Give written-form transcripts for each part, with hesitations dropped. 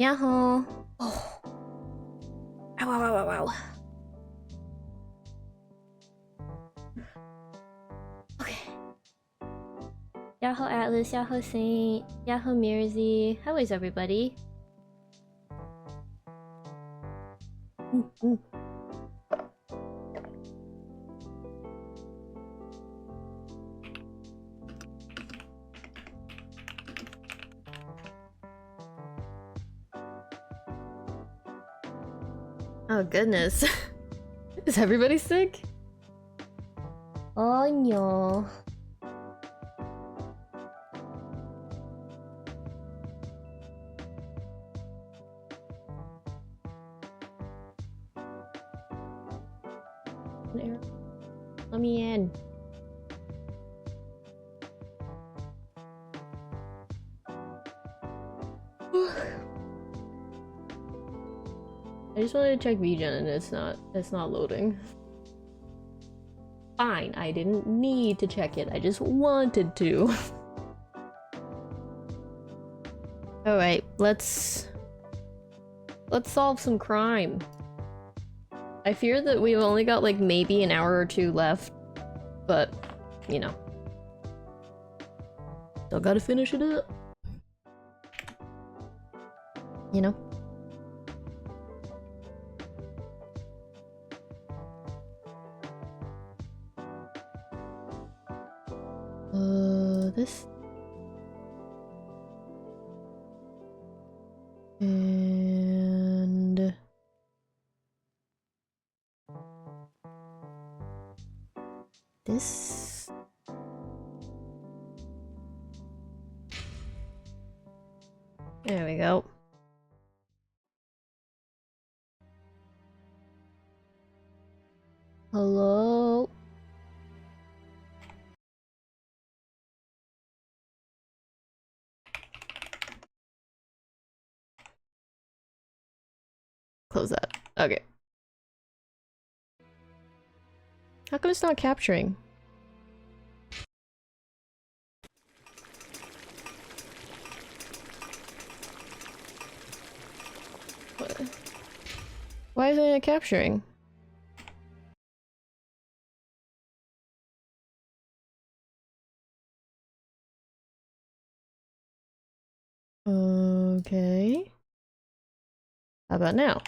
Yahoo! Oh. Ow, ow, ow, ow, ow. Okay. Yahoo Atlas, Yahoo Saint, Yahoo Mirzi. How is everybody? Oh goodness. Is everybody sick? Oh no. Let me in. I just wanted to check VGen and it's not loading. Fine, I didn't need to check it, I just wanted to. Alright, let's solve some crime. I fear that we've only got like maybe an hour or two left, but you know. Still gotta finish it up. You know? This. And... this. There we go. Hello? Close that. Okay. How come it's not capturing? What? Why isn't it capturing? Okay. How about now?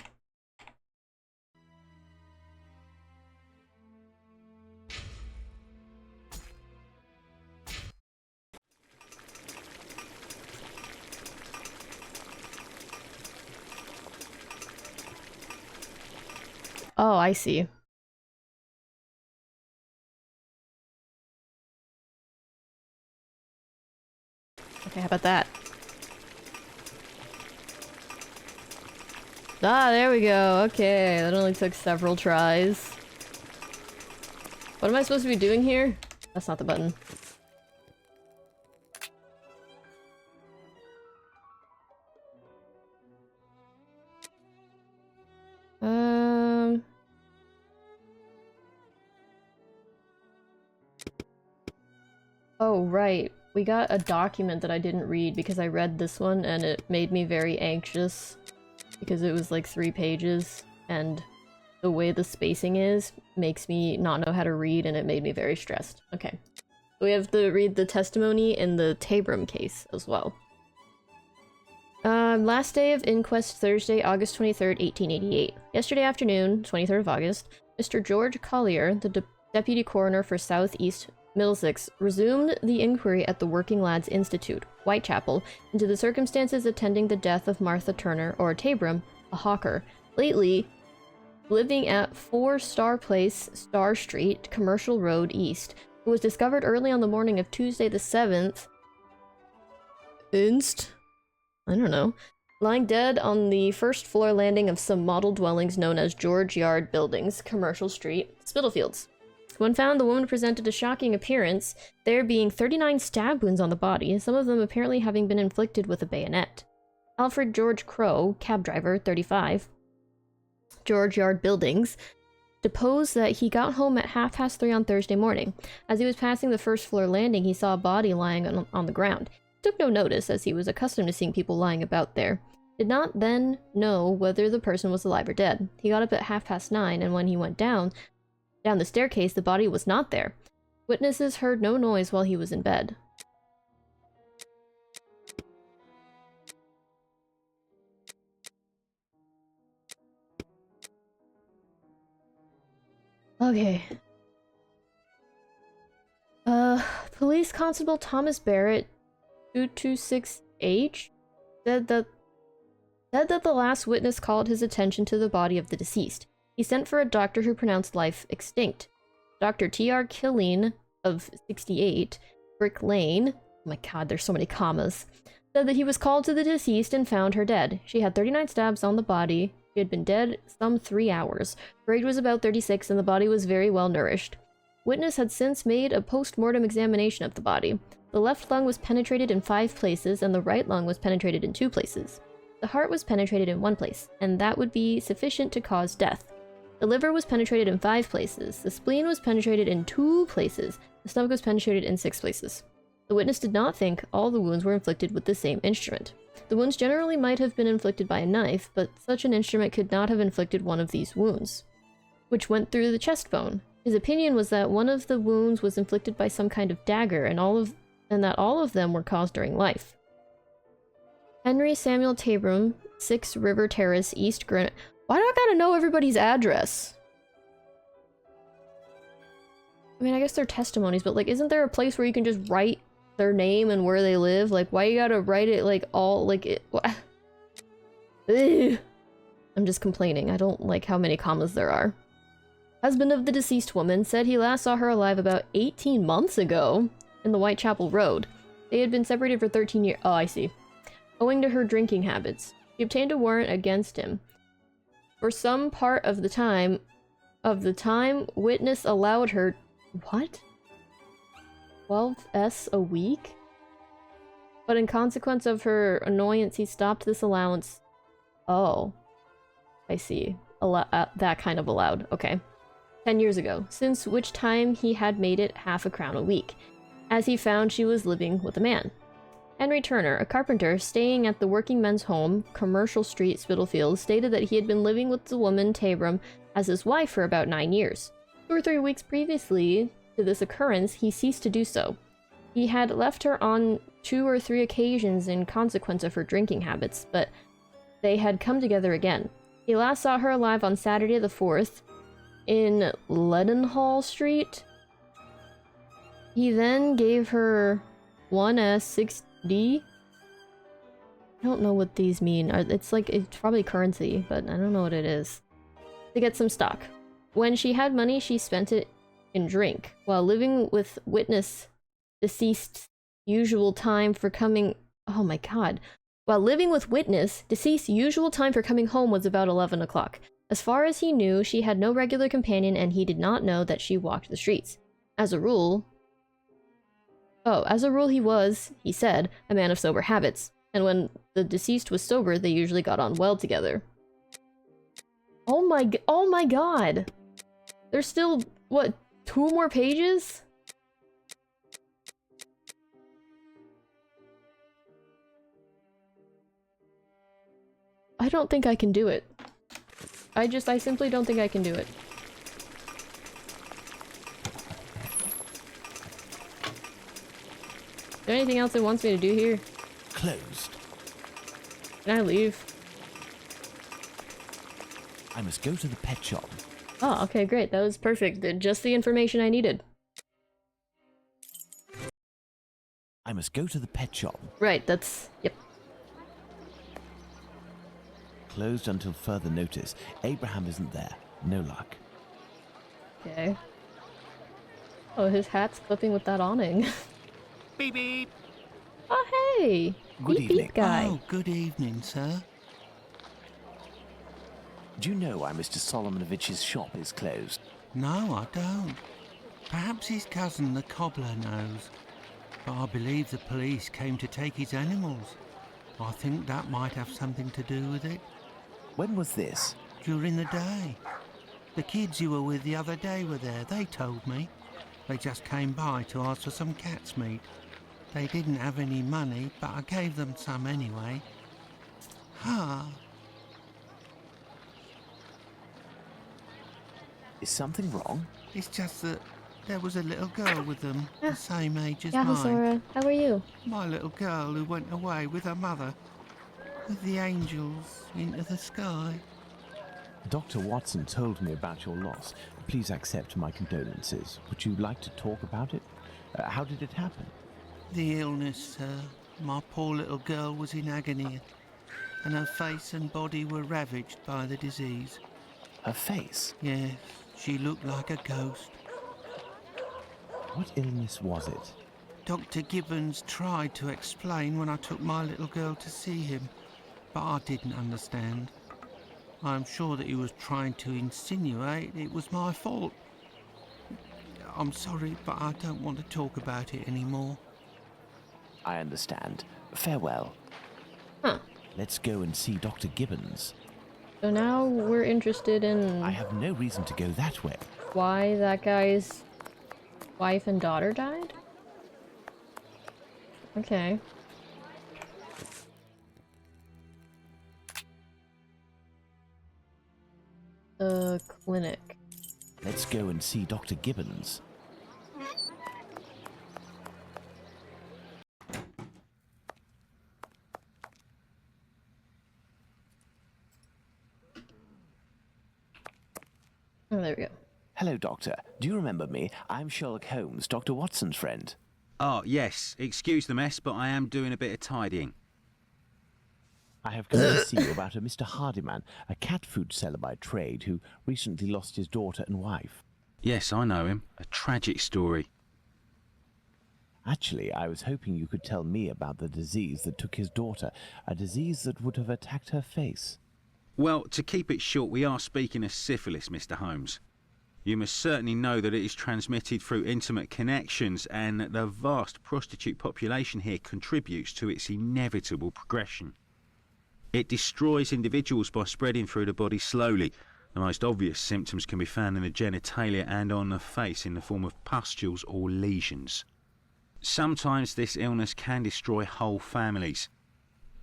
Oh, I see. Okay, how about that? Ah, there we go. Okay, that only took several tries. What am I supposed to be doing here? That's not the button. Oh, right. We got a document that I didn't read because I read this one and it made me very anxious because it was like 3 pages and the way the spacing is makes me not know how to read and it made me very stressed. Okay. We have to read the testimony in the Tabram case as well. Last day of inquest, Thursday, August 23rd, 1888. Yesterday afternoon, 23rd of August, Mr. George Collier, the deputy coroner for Southeast Middlesex, resumed the inquiry at the Working Lads Institute, Whitechapel, into the circumstances attending the death of Martha Turner, or Tabram, a hawker, lately living at 4 Star Place, Star Street, Commercial Road East, who was discovered early on the morning of Tuesday the 7th. I don't know. Lying dead on the first floor landing of some model dwellings known as George Yard Buildings, Commercial Street, Spitalfields. When found, the woman presented a shocking appearance, there being 39 stab wounds on the body, some of them apparently having been inflicted with a bayonet. Alfred George Crow, cab driver, 35, George Yard Buildings, deposed that he got home at 3:30 on Thursday morning. As he was passing the first floor landing, he saw a body lying on the ground. He took no notice, as he was accustomed to seeing people lying about there. did not then know whether the person was alive or dead. He got up at 9:30, and when he went down the staircase, the body was not there. Witnesses heard no noise while he was in bed. Okay. Police Constable Thomas Barrett, 226H, said that the last witness called his attention to the body of the deceased. He sent for a doctor who pronounced life extinct. Dr. T.R. Killeen of 68, Brick Lane, oh my god, there's so many commas, said that he was called to the deceased and found her dead. She had 39 stabs on the body. She had been dead some 3 hours. Her age was about 36 and the body was very well nourished. Witness had since made a post-mortem examination of the body. The left lung was penetrated in 5 places and the right lung was penetrated in 2 places. The heart was penetrated in 1 place, and that would be sufficient to cause death. The liver was penetrated in 5 places. The spleen was penetrated in 2 places. The stomach was penetrated in 6 places. The witness did not think all the wounds were inflicted with the same instrument. The wounds generally might have been inflicted by a knife, but such an instrument could not have inflicted one of these wounds, which went through the chest bone. His opinion was that one of the wounds was inflicted by some kind of dagger, and that all of them were caused during life. Henry Samuel Tabram, 6 River Terrace, East Greenwich. Why do I gotta know everybody's address? I mean, I guess they're testimonies, but like, isn't there a place where you can just write their name and where they live? Like, why you gotta write it like all, like it... Ugh. I'm just complaining. I don't like how many commas there are. Husband of the deceased woman said he last saw her alive about 18 months ago in the Whitechapel Road. They had been separated for 13 years. Oh, I see. Owing to her drinking habits. He obtained a warrant against him. For some part of the time, witness allowed her... What? 12s a week? But in consequence of her annoyance, he stopped this allowance. Oh. I see. That kind of allowed. Okay. 10 years ago, since which time he had made it half a crown a week, as he found she was living with a man. Henry Turner, a carpenter staying at the Working Men's Home, Commercial Street, Spitalfields, stated that he had been living with the woman Tabram as his wife for about 9 years. 2 or 3 weeks previously to this occurrence, he ceased to do so. He had left her on 2 or 3 occasions in consequence of her drinking habits, but they had come together again. He last saw her alive on Saturday the 4th, in Leadenhall Street. He then gave her 1s6d. I don't know what these mean. It's probably currency, but I don't know what it is. To get some stock. When she had money, she spent it in drink. While living with witness, deceased usual time for coming... Oh my god. While living with witness, deceased usual time for coming home was about 11 o'clock. As far as he knew, she had no regular companion and he did not know that she walked the streets. As a rule he was, he said, a man of sober habits. And when the deceased was sober, they usually got on well together. Oh my god! There's still, what, 2 more pages? I don't think I can do it. I simply don't think I can do it. Is there anything else it wants me to do here? Closed. Can I leave? I must go to the pet shop. Oh, okay, great. That was perfect. Just the information I needed. I must go to the pet shop. Right, that's... Yep. Closed until further notice. Abraham isn't there. No luck. Okay. Oh, his hat's clipping with that awning. Beep beep. Oh, hey! Good Beep evening. beep guy. Oh, good evening, sir. Do you know why Mr. Solomonovich's shop is closed? No, I don't. Perhaps his cousin, the cobbler, knows. But I believe the police came to take his animals. I think that might have something to do with it. When was this? During the day. The kids you were with the other day were there, they told me. They just came by to ask for some cat's meat. They didn't have any money, but I gave them some anyway. Ah, Is something wrong? it's just that there was a little girl with them, the same age as Yeah, mine. Sora, how are you? My little girl who went away with her mother, with the angels into the sky. Dr. Watson told me about your loss. Please accept my condolences. Would you like to talk about it? How did it happen? The illness, sir. My poor little girl was in agony, and her face and body were ravaged by the disease. Her face? Yes, she looked like a ghost. What illness was it? Dr. Gibbons tried to explain when I took my little girl to see him, but I didn't understand. I'm sure that he was trying to insinuate it was my fault. I'm sorry, but I don't want to talk about it anymore. I understand. Farewell. Huh. Let's go and see Dr. Gibbons. So now we're interested in I have no reason to go that way. why that guy's wife and daughter died? Okay. The clinic. Let's go and see Dr. Gibbons. Oh, there we go. Hello, Doctor. Do you remember me? I'm Sherlock Holmes, Dr. Watson's friend. Oh, yes. Excuse the mess, but I am doing a bit of tidying. I have come to see you about a Mr. Hardyman, a cat food seller by trade who recently lost his daughter and wife. Yes, I know him. A tragic story. Actually, I was hoping you could tell me about the disease that took his daughter, a disease that would have attacked her face. Well, to keep it short, we are speaking of syphilis, Mr. Holmes. You must certainly know that it is transmitted through intimate connections, and that the vast prostitute population here contributes to its inevitable progression. It destroys individuals by spreading through the body slowly. The most obvious symptoms can be found in the genitalia and on the face in the form of pustules or lesions. Sometimes this illness can destroy whole families.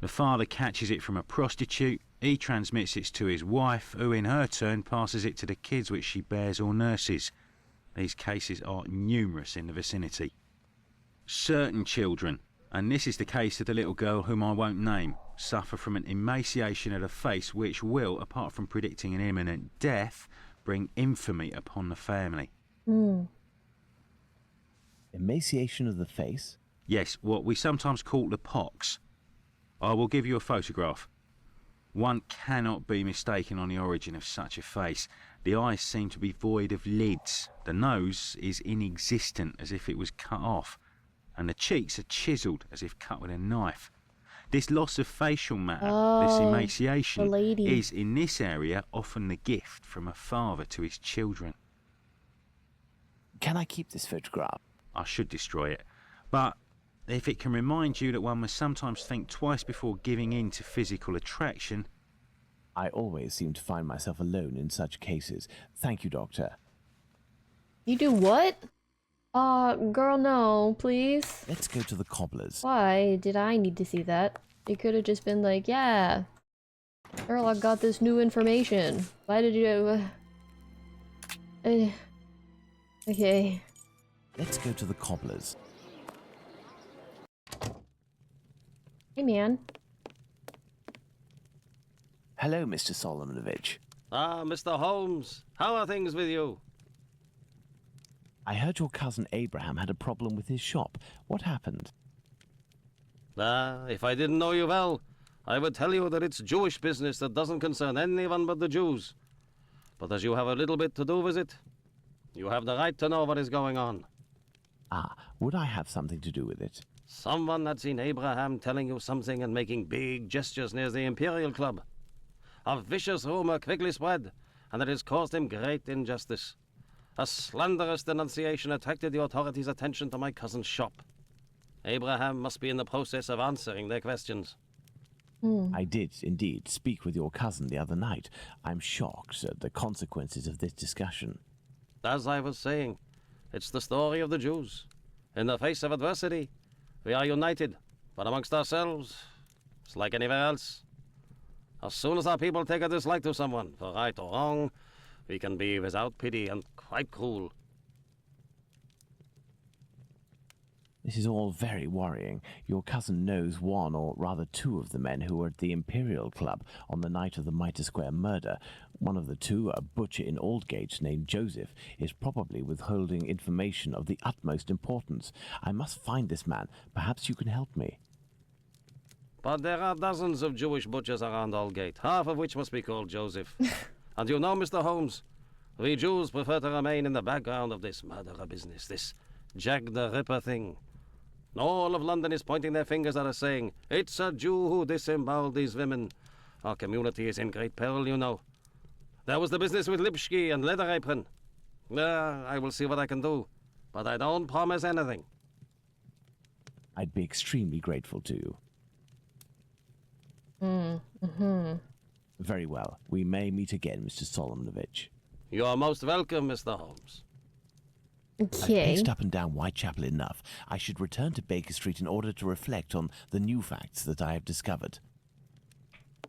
The father catches it from a prostitute, he transmits it to his wife, who in her turn passes it to the kids which she bears or nurses. These cases are numerous in the vicinity. Certain children, and this is the case of the little girl whom I won't name, suffer from an emaciation of the face which will, apart from predicting an imminent death, bring infamy upon the family. Emaciation of the face? Yes, what we sometimes call the pox. I will give you a photograph. One cannot be mistaken on the origin of such a face. The eyes seem to be void of lids. The nose is inexistent, as if it was cut off. And the cheeks are chiselled, as if cut with a knife. This loss of facial matter, this emaciation, is in this area often the gift from a father to his children. Can I keep this photograph? I should destroy it. But if it can remind you that one must sometimes think twice before giving in to physical attraction. I always seem to find myself alone in such cases. Thank you, Doctor. You do what? Girl, no, please. Let's go to the cobbler's. Why did I need to see that? You could have just been like, yeah, girl, I got this new information. Why did you, okay. Let's go to the cobbler's. Hey, man. Hello, Mr. Solomonovich. Ah, Mr. Holmes, how are things with you? I heard your cousin Abraham had a problem with his shop. What happened? Ah, if I didn't know you well, I would tell you that it's Jewish business that doesn't concern anyone but the Jews. But as you have a little bit to do with it, you have the right to know what is going on. Ah, would I have something to do with it? Someone had seen Abraham telling you something and making big gestures near the Imperial Club. A vicious rumor quickly spread, and it has caused him great injustice. A slanderous denunciation attracted the authorities' attention to my cousin's shop. Abraham must be in the process of answering their questions. I did, indeed, speak with your cousin the other night. I'm shocked at the consequences of this discussion. As I was saying, it's the story of the Jews. In the face of adversity, we are united, but amongst ourselves, it's like anywhere else. As soon as our people take a dislike to someone, for right or wrong, we can be without pity and quite cruel. This is all very worrying. Your cousin knows one, or rather two, of the men who were at the Imperial Club on the night of the Mitre Square murder. One of the two, a butcher in Aldgate named Joseph, is probably withholding information of the utmost importance. I must find this man. Perhaps you can help me. But there are dozens of Jewish butchers around Aldgate, half of which must be called Joseph. And you know, Mr. Holmes, we Jews prefer to remain in the background of this murderer business, this Jack the Ripper thing. All of London is pointing their fingers at us, saying, "It's a Jew who disemboweled these women." Our community is in great peril, you know. There was the business with Lipsky and Leather Apron. I will see what I can do, but I don't promise anything. I'd be extremely grateful to you. Very well. We may meet again, Mr. Solomonovich. You are most welcome, Mr. Holmes. I've Okay. paced up and down Whitechapel enough. I should return to Baker Street in order to reflect on the new facts that I have discovered.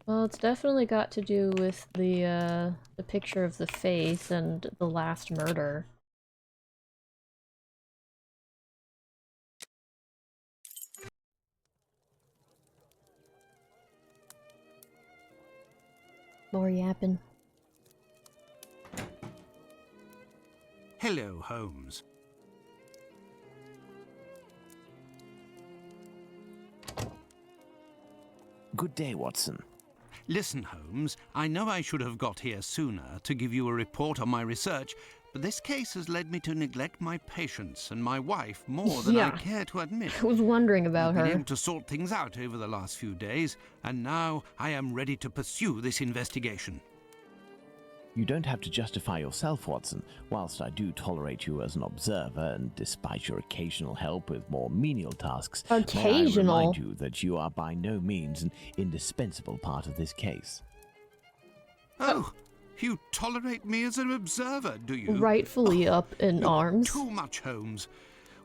Well, it's definitely got to do with the picture of the face and the last murder. More yapping. Hello, Holmes. Good day, Watson. Listen, Holmes, I know I should have got here sooner to give you a report on my research, but this case has led me to neglect my patients and my wife more than I Yeah. care to admit. I was wondering about I've been her. able to sort things out over the last few days, and now I am ready to pursue this investigation. You don't have to justify yourself, Watson. Whilst I do tolerate you as an observer, and despite your occasional help with more menial tasks, may I Occasional? remind you that you are by no means an indispensable part of this case. Oh, you tolerate me as an observer, do you? Rightfully up in You're arms. Too much, Holmes.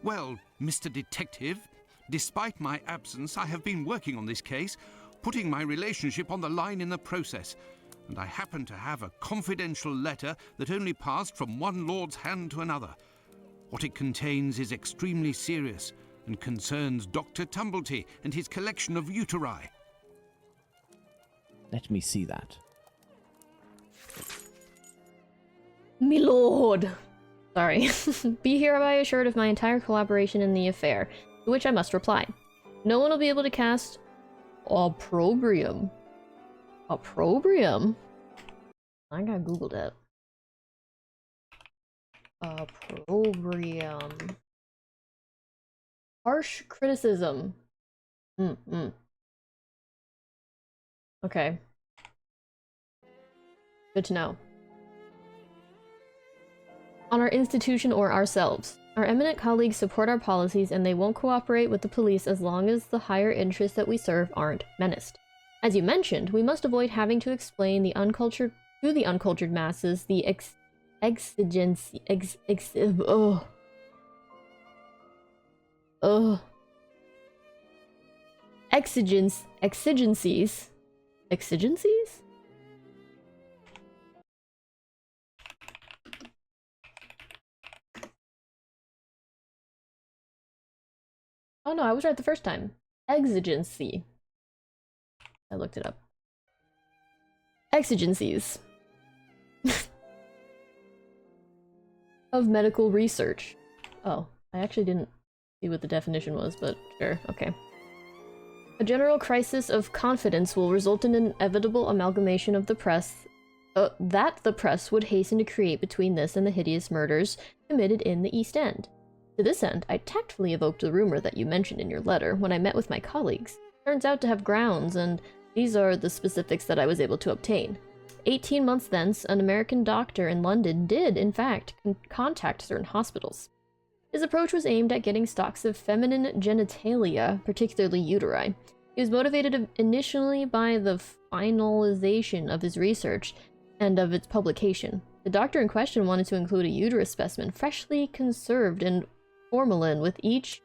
Well, Mr. Detective, despite my absence, I have been working on this case, putting my relationship on the line in the process. And I happen to have a confidential letter that only passed from one lord's hand to another. What it contains is extremely serious and concerns Dr. Tumblety and his collection of uteri. Let me see that. Me lord. Sorry. Be hereby assured of my entire collaboration in the affair, to which I must reply. No one will be able to cast opprobrium. Opprobrium? I gotta Google that. Opprobrium. Harsh criticism. Okay. Good to know. On our institution or ourselves. Our eminent colleagues support our policies and they won't cooperate with the police as long as the higher interests that we serve aren't menaced. As you mentioned, we must avoid having to explain the uncultured masses the exigencies Oh no, I was right the first time. Exigency. I looked it up. Exigencies of medical research. Oh, I actually didn't see what the definition was, but sure, okay. A general crisis of confidence will result in an inevitable amalgamation of the press that the press would hasten to create between this and the hideous murders committed in the East End. To this end, I tactfully evoked the rumor that you mentioned in your letter when I met with my colleagues. Turns out to have grounds, and these are the specifics that I was able to obtain. 18 months thence, an American doctor in London did, in fact, contact certain hospitals. His approach was aimed at getting stocks of feminine genitalia, particularly uteri. He was motivated initially by the finalization of his research and of its publication. The doctor in question wanted to include a uterus specimen freshly conserved in formalin with each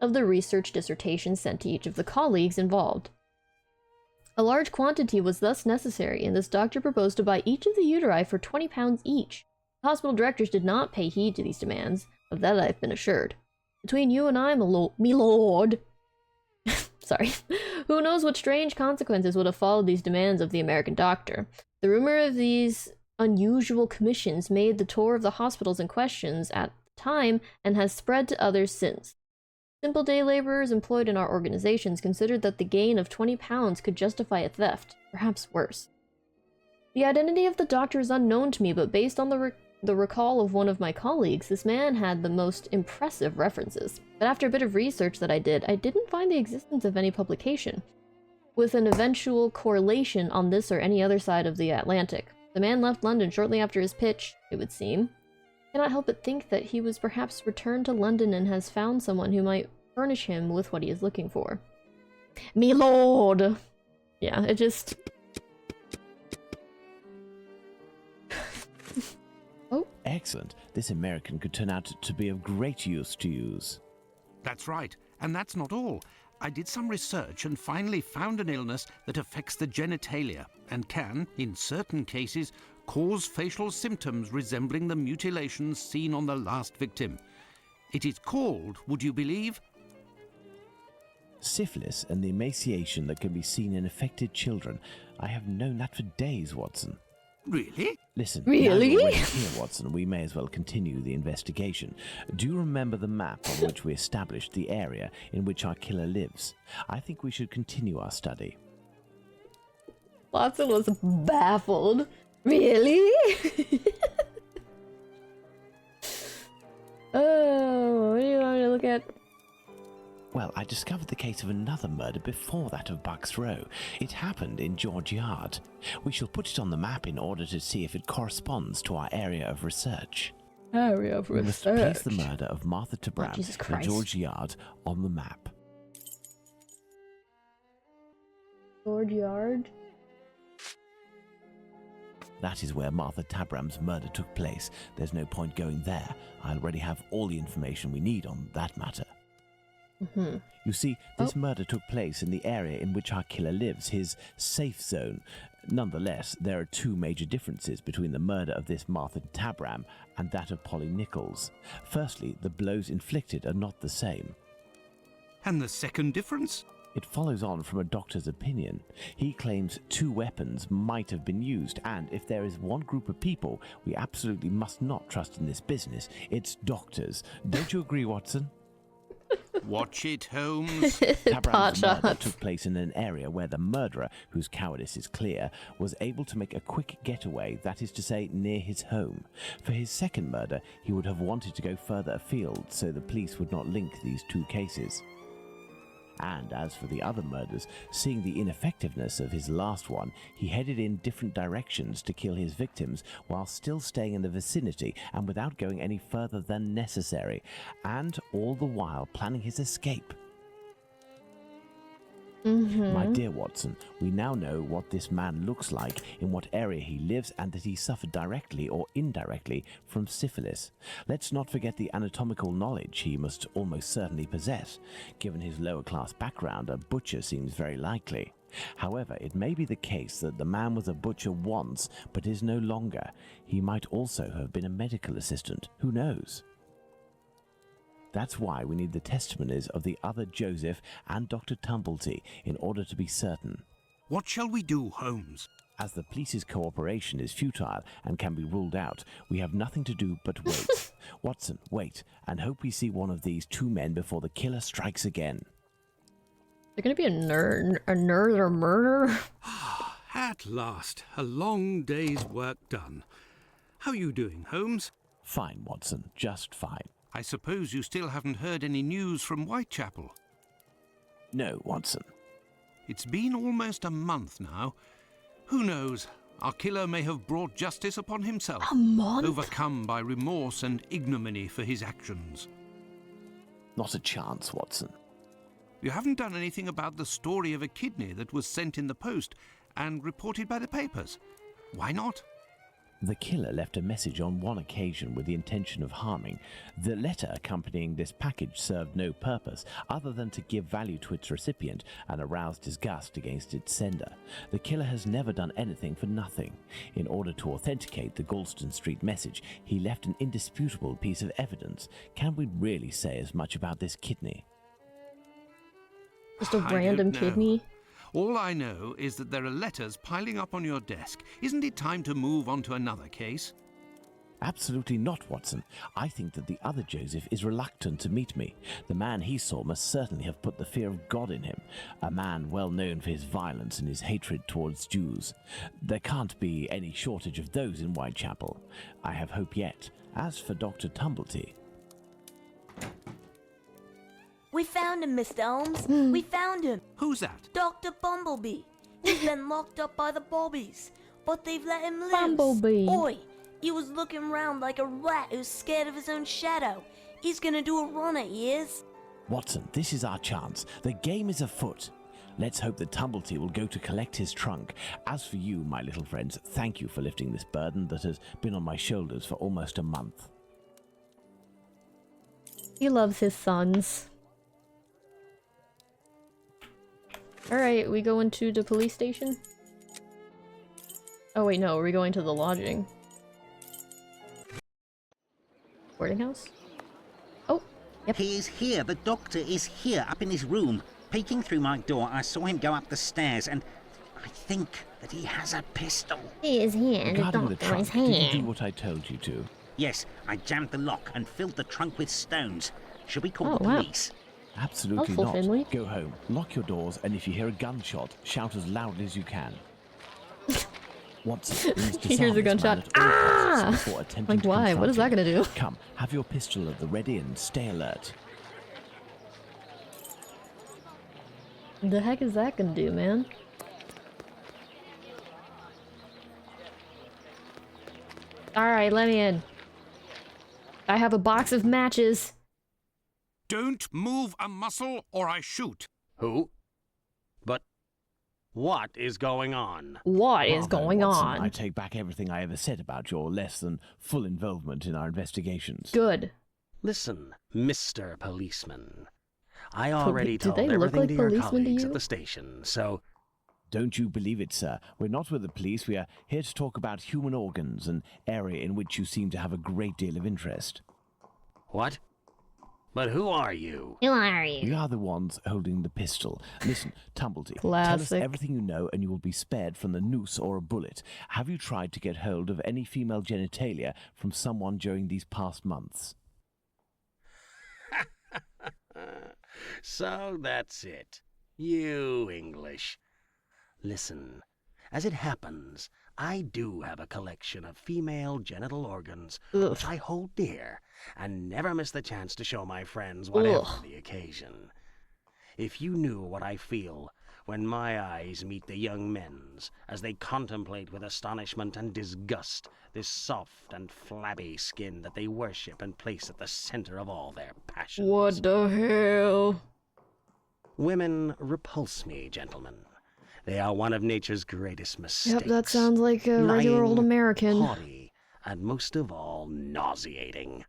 of the research dissertations sent to each of the colleagues involved. A large quantity was thus necessary, and this doctor proposed to buy each of the uteri for 20 pounds each. The hospital directors did not pay heed to these demands, of that I've been assured. Between you and I, me lord, sorry, who knows what strange consequences would have followed these demands of the American doctor. The rumor of these unusual commissions made the tour of the hospitals in questions at the time and has spread to others since. Simple day laborers employed in our organizations considered that the gain of 20 pounds could justify a theft, perhaps worse. The identity of the doctor is unknown to me, but based on the recall of one of my colleagues, this man had the most impressive references. But after a bit of research that I didn't find the existence of any publication, with an eventual correlation on this or any other side of the Atlantic. The man left London shortly after his pitch, it would seem. Cannot help but think that he was perhaps returned to London and has found someone who might furnish him with what he is looking for. Me lord! Yeah, it just... Oh. Excellent. This American could turn out to be of great use to use. That's right, and that's not all. I did some research and finally found an illness that affects the genitalia and can, in certain cases, cause facial symptoms resembling the mutilations seen on the last victim. It is called, would you believe? Syphilis and the emaciation that can be seen in affected children. I have known that for days, Watson. Really? Listen, Really? now you're already here, Watson, we may as well continue the investigation. Do you remember the map on which we established the area in which our killer lives? I think we should continue our study. Watson was baffled. Really? Oh, what do you want me to look at? Well, I discovered the case of another murder before that of Bucks Row. It happened in George Yard. We shall put it on the map in order to see if it corresponds to our area of research. Area of We must place the murder of Martha Tabram Jesus in Christ. George Yard on the map. George Yard? That is where Martha Tabram's murder took place. There's no point going there. I already have all the information we need on that matter. Mm-hmm. You see, this murder took place in the area in which our killer lives, his safe zone. Nonetheless, there are two major differences between the murder of this Martha Tabram and that of Polly Nichols. Firstly, the blows inflicted are not the same. And the second difference? It follows on from a doctor's opinion. He claims two weapons might have been used, and if there is one group of people we absolutely must not trust in this business, it's doctors. Don't you agree, Watson? Watch it, Holmes. Tabram's murder shots. took place in an area where the murderer, whose cowardice is clear, was able to make a quick getaway, that is to say, near his home. For his second murder, he would have wanted to go further afield, so the police would not link these two cases. And as for the other murders, seeing the ineffectiveness of his last one, he headed in different directions to kill his victims while still staying in the vicinity and without going any further than necessary, and all the while planning his escape. My dear Watson, we now know what this man looks like, in what area he lives, and that he suffered directly or indirectly from syphilis. Let's not forget the anatomical knowledge he must almost certainly possess. Given his lower-class background, a butcher seems very likely. However, it may be the case that the man was a butcher once, but is no longer. He might also have been a medical assistant. Who knows? That's why we need the testimonies of the other Joseph and Dr. Tumblety in order to be certain. What shall we do, Holmes? As the police's cooperation is futile and can be ruled out, we have nothing to do but wait. Watson, wait, and hope we see one of these two men before the killer strikes again. They're gonna be a nerd or murder? At last, a long day's work done. How are you doing, Holmes? Fine, Watson, just fine. I suppose you still haven't heard any news from Whitechapel. No, Watson. It's been almost a month now. Who knows? Our killer may have brought justice upon himself. A month? Overcome by remorse and ignominy for his actions. Not a chance, Watson. You haven't done anything about the story of a kidney that was sent in the post and reported by the papers. Why not? The killer left a message on one occasion with the intention of harming. The letter accompanying this package served no purpose other than to give value to its recipient and arouse disgust against its sender. The killer has never done anything for nothing. In order to authenticate the Galston Street message, he left an indisputable piece of evidence. Can we really say as much about this kidney? Just a I random don't know. kidney? All I know is that there are letters piling up on your desk. Isn't it time to move on to another case? Absolutely not, Watson. I think that the other Joseph is reluctant to meet me. The man he saw must certainly have put the fear of God in him, a man well known for his violence and his hatred towards Jews. There can't be any shortage of those in Whitechapel. I have hope yet. As for Dr. Tumblety... We found him, Mr. Holmes. We found him. Who's that? Dr. Bumblebee. He's been locked up by the Bobbies, but they've let him loose. Bumblebee. Oi, he was looking round like a rat who's scared of his own shadow. He's gonna do a run at years. Watson, this is our chance. The game is afoot. Let's hope that Tumblety will go to collect his trunk. As for you, my little friends, thank you for lifting this burden that has been on my shoulders for almost a month. He loves his sons. Alright, we go into the police station? Oh wait, no, we're going to the lodging. Boarding house? Oh, yep. He is here. The doctor is here, up in his room. Peeking through my door, I saw him go up the stairs, and I think that he has a pistol. He is here, and the Regarding the doctor is trunk, did you here. do what I told you to? Yes, I jammed the lock and filled the trunk with stones. Should we call Oh, the wow. police? Absolutely Helpful, not. Finley. Go home, lock your doors, and if you hear a gunshot, shout as loudly as you can. Watson, we must He hears a disarm this man gunshot. at all Ah! costs before attempting Like, to why? What is that confront him. gonna do? Come, have your pistol at the ready and stay alert. The heck is that gonna do, man? Alright, let me in. I have a box of matches. Don't move a muscle or I shoot. Who? But what is going on? What is Bravo, going Watson. on? I take back everything I ever said about your less than full involvement in our investigations. Good. Listen, Mr. Policeman. I already do told they look everything like to your policemen to colleagues you? at the station, so Don't you believe it, sir? We're not with the police. We are here to talk about human organs, an area in which you seem to have a great deal of interest. what? But who are you? Who are you? We are the ones holding the pistol. Listen, Tumblety, tell us Classic. everything you know and you will be spared from the noose or a bullet. Have you tried to get hold of any female genitalia from someone during these past months? So that's it. You English. Listen, as it happens, I do have a collection of female genital organs Ugh. which I hold dear and never miss the chance to show my friends whatever Ugh. the occasion. If you knew what I feel when my eyes meet the young men's as they contemplate with astonishment and disgust this soft and flabby skin that they worship and place at the center of all their passions. What the hell? Women repulse me, gentlemen. They are one of nature's greatest mistakes. Yep, that sounds like a regular old Lying, American. haughty, and most of all, nauseating.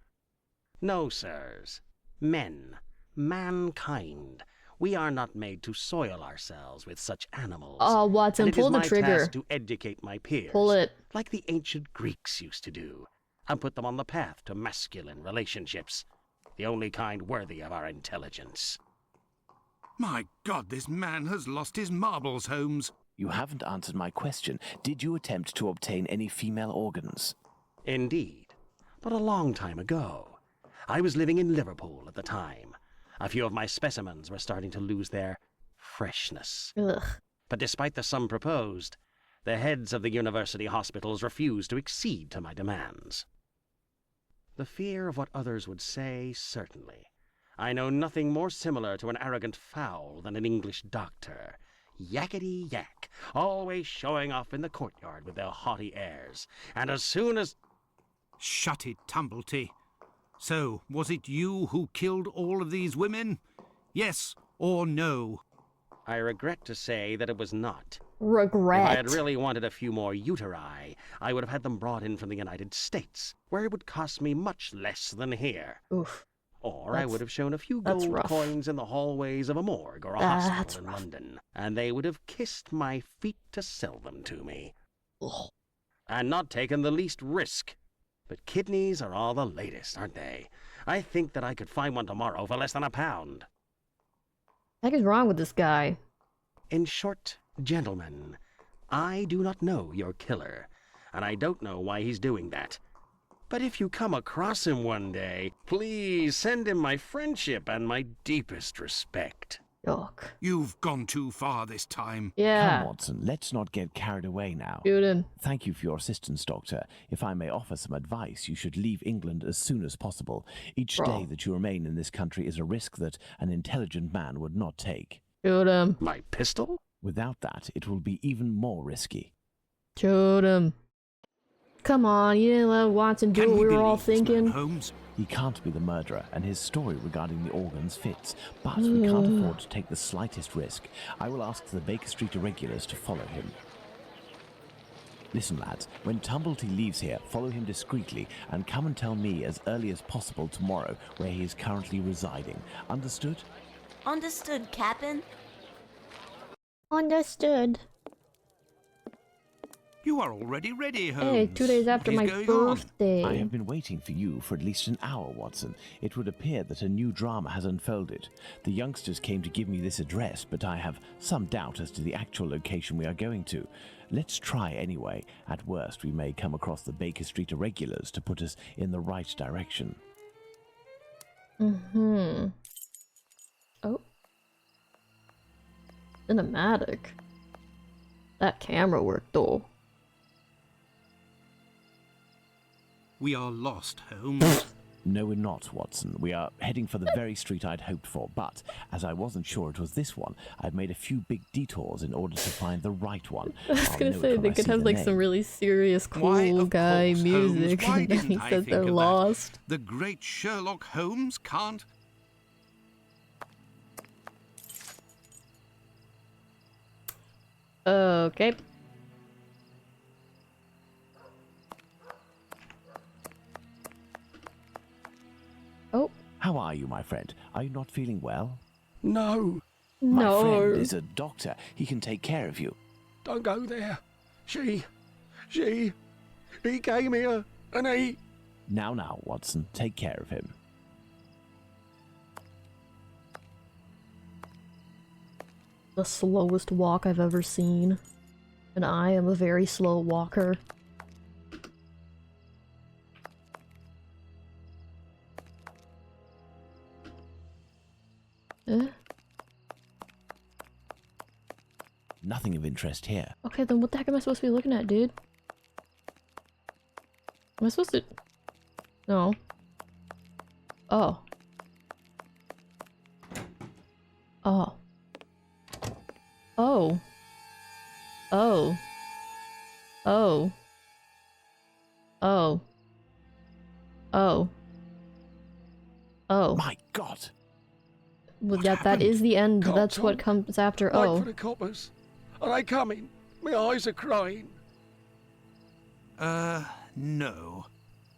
No, sirs. Men, mankind, we are not made to soil ourselves with such animals. Oh, Watson, and it pull is the my trigger. task to educate my peers, Pull it. like the ancient Greeks used to do, and put them on the path to masculine relationships, the only kind worthy of our intelligence. My God, this man has lost his marbles, Holmes. You haven't answered my question. Did you attempt to obtain any female organs? Indeed, but a long time ago. I was living in Liverpool at the time. A few of my specimens were starting to lose their freshness. Ugh. But despite the sum proposed, the heads of the university hospitals refused to accede to my demands. The fear of what others would say, certainly. I know nothing more similar to an arrogant fowl than an English doctor. Yakety-yak, always showing off in the courtyard with their haughty airs. And as soon as... Shut it, Tumblety. So, was it you who killed all of these women? Yes or no? I regret to say that it was not. regret. If I had really wanted a few more uteri, I would have had them brought in from the United States, where it would cost me much less than here. Oof. Or I That's- would have shown a few that's gold rough. coins in the hallways of a morgue or a That's hospital in rough. London, and they would have kissed my feet to sell them to me. Ugh. And not taken the least risk. But kidneys are all the latest, aren't they? I think that I could find one tomorrow for less than £1. What is wrong with this guy? In short, gentlemen, I do not know your killer, and I don't know why he's doing that. But if you come across him one day, please send him my friendship and my deepest respect. Yuck. You've gone too far this time. Yeah. Come, Watson, let's not get carried away now. Shoot him. Thank you for your assistance, Doctor. If I may offer some advice, you should leave England as soon as possible. Each Bro. day that you remain in this country is a risk that an intelligent man would not take. Shoot him. My pistol? Without that, it will be even more risky. Shoot him. Come on, you didn't let Watson do Can what we were all believe this man, thinking. Holmes? He can't be the murderer, and his story regarding the organs fits. But we can't afford to take the slightest risk. I will ask the Baker Street irregulars to follow him. Listen, lads, when Tumblety leaves here, follow him discreetly and come and tell me as early as possible tomorrow where he is currently residing. Understood? Understood, Captain? Understood. You are already ready, Holmes. Hey, 2 days after What my is going on? birthday. I have been waiting for you for at least an hour, Watson. It would appear that a new drama has unfolded. The youngsters came to give me this address, but I have some doubt as to the actual location we are going to. Let's try anyway. At worst, we may come across the Baker Street irregulars to put us in the right direction. Mm-hmm. Oh. Cinematic. That camera work, though. We are lost, Holmes. No, we're not, Watson. We are heading for the very street I'd hoped for, but as I wasn't sure it was this one, I've made a few big detours in order to find the right one. I was I'll gonna know it say, when they I could see have the like name. some really serious, Why, cool of guy course, music, Holmes, why and then he didn't I said think they're of that? lost. The great Sherlock Holmes can't... Okay. Oh, How are you, my friend? Are you not feeling well? No, My no. friend is a doctor. He can take care of you. don't go there. He came here and he... Now, Watson, take care of him. The slowest walk I've ever seen. And I am a very slow walker. Eh? Nothing of interest here. Okay, then what the heck am I supposed to be looking at, dude? Am I supposed to... No. Oh. Oh. Oh. Oh. Oh. Oh. Oh. Oh. My God! Well, What yeah, that happened? is the end. Can't That's what talk. comes after. Wait Oh. for the coppers. Are they coming? My eyes are crying. No.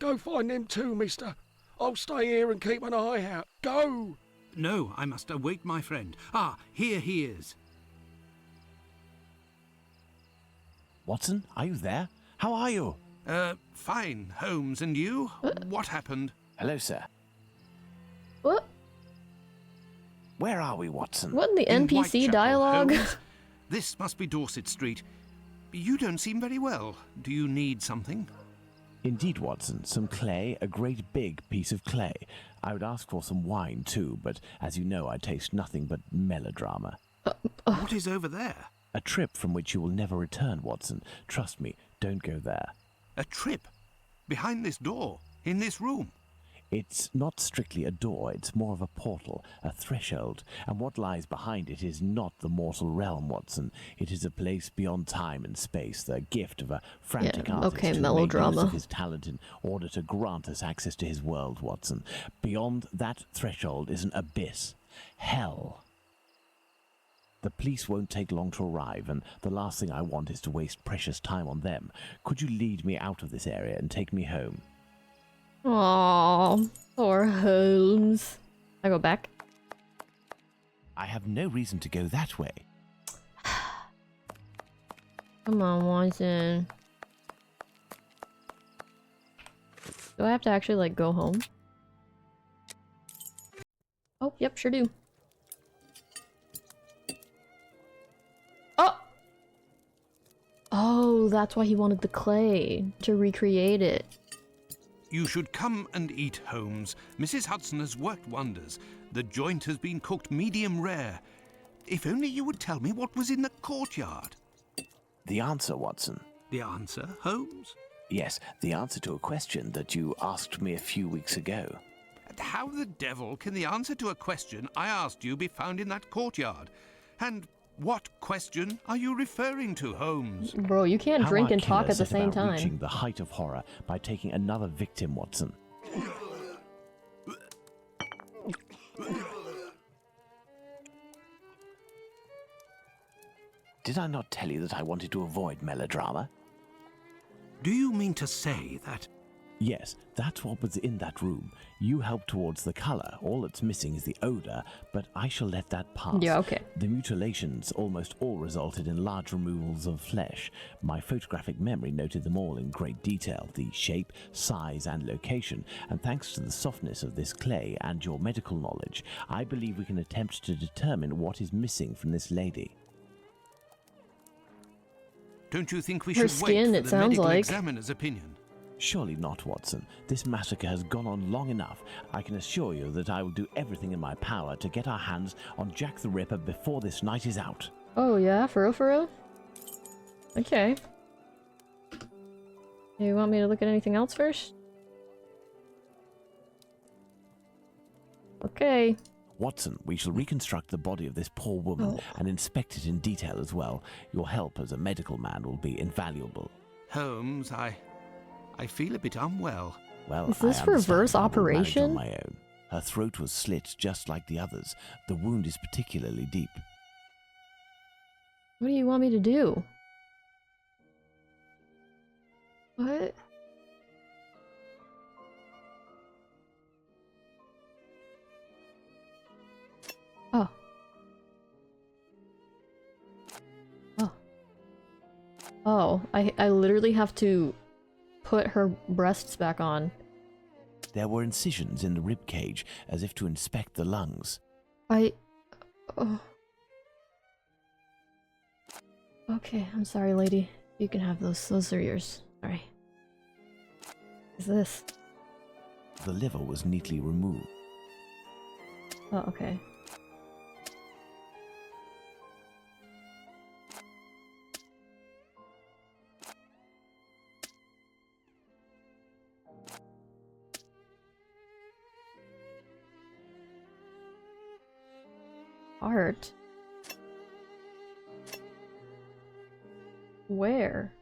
Go find them too, mister. I'll stay here and keep an eye out. Go! No, I must await my friend. Ah, here he is. Watson, are you there? How are you? Fine, Holmes, and you? What happened? Hello, sir. What? Where are we, Watson? What in the In NPC Whitechapel, dialogue? Holmes. This must be Dorset Street. You don't seem very well. Do you need something? Indeed, Watson. Some clay, a great big piece of clay. I would ask for some wine, too, but as you know, I taste nothing but melodrama. What is over there? A trip from which you will never return, Watson. Trust me, don't go there. A trip? Behind this door? In this room? It's not strictly a door, it's more of a portal, a threshold, and what lies behind it is not the mortal realm, Watson. It is a place beyond time and space, the gift of a frantic Yeah, artist okay, who made melodrama. use of his talent in order to grant us access to his world, Watson. Beyond that threshold is an abyss. Hell. The police won't take long to arrive, and the last thing I want is to waste precious time on them. Could you lead me out of this area and take me home? Aww, poor Holmes. I go back. I have no reason to go that way. Come on, Watson. Do I have to actually, like, go home? Oh, yep, sure do. Oh! Oh, that's why he wanted the clay, to recreate it. You should come and eat, Holmes. Mrs. Hudson has worked wonders. The joint has been cooked medium rare. If only you would tell me what was in the courtyard. The answer, Watson. The answer, Holmes? Yes, the answer to a question that you asked me a few weeks ago. And how the devil can the answer to a question I asked you be found in that courtyard? And what question are you referring to, Holmes? Bro, you can't How drink our and talk killer at the set same about reaching time. the height of horror by taking another victim, Watson. Did I not tell you that I wanted to avoid melodrama? Do you mean to say that... Yes, that's what was in that room. You helped towards the color. All that's missing is the odor, but I shall let that pass. Yeah, okay. The mutilations almost all resulted in large removals of flesh. My photographic memory noted them all in great detail, the shape, size, and location, and thanks to the softness of this clay and your medical knowledge, I believe we can attempt to determine what is missing from this lady. Don't you think we Her should skin, wait it for the sounds medical like. examiner's opinion? Surely not, Watson. This massacre has gone on long enough. I can assure you that I will do everything in my power to get our hands on Jack the Ripper before this night is out. Oh yeah, for real, for real? Okay. You want me to look at anything else first? Okay. Watson, we shall reconstruct the body of this poor woman and inspect it in detail as well. Your help as a medical man will be invaluable. Holmes, I feel a bit unwell. Well, Is this I reverse understand I will manage operation? on my own. Her throat was slit just like the others. The wound is particularly deep. What do you want me to do? What? Oh. Oh. Oh, I literally have to put her breasts back on. There were incisions in the rib cage, as if to inspect the lungs. Oh. Okay, I'm sorry, lady. You can have those. Those are yours. Sorry. What is this? The liver was neatly removed. Oh, okay. Heart? Where?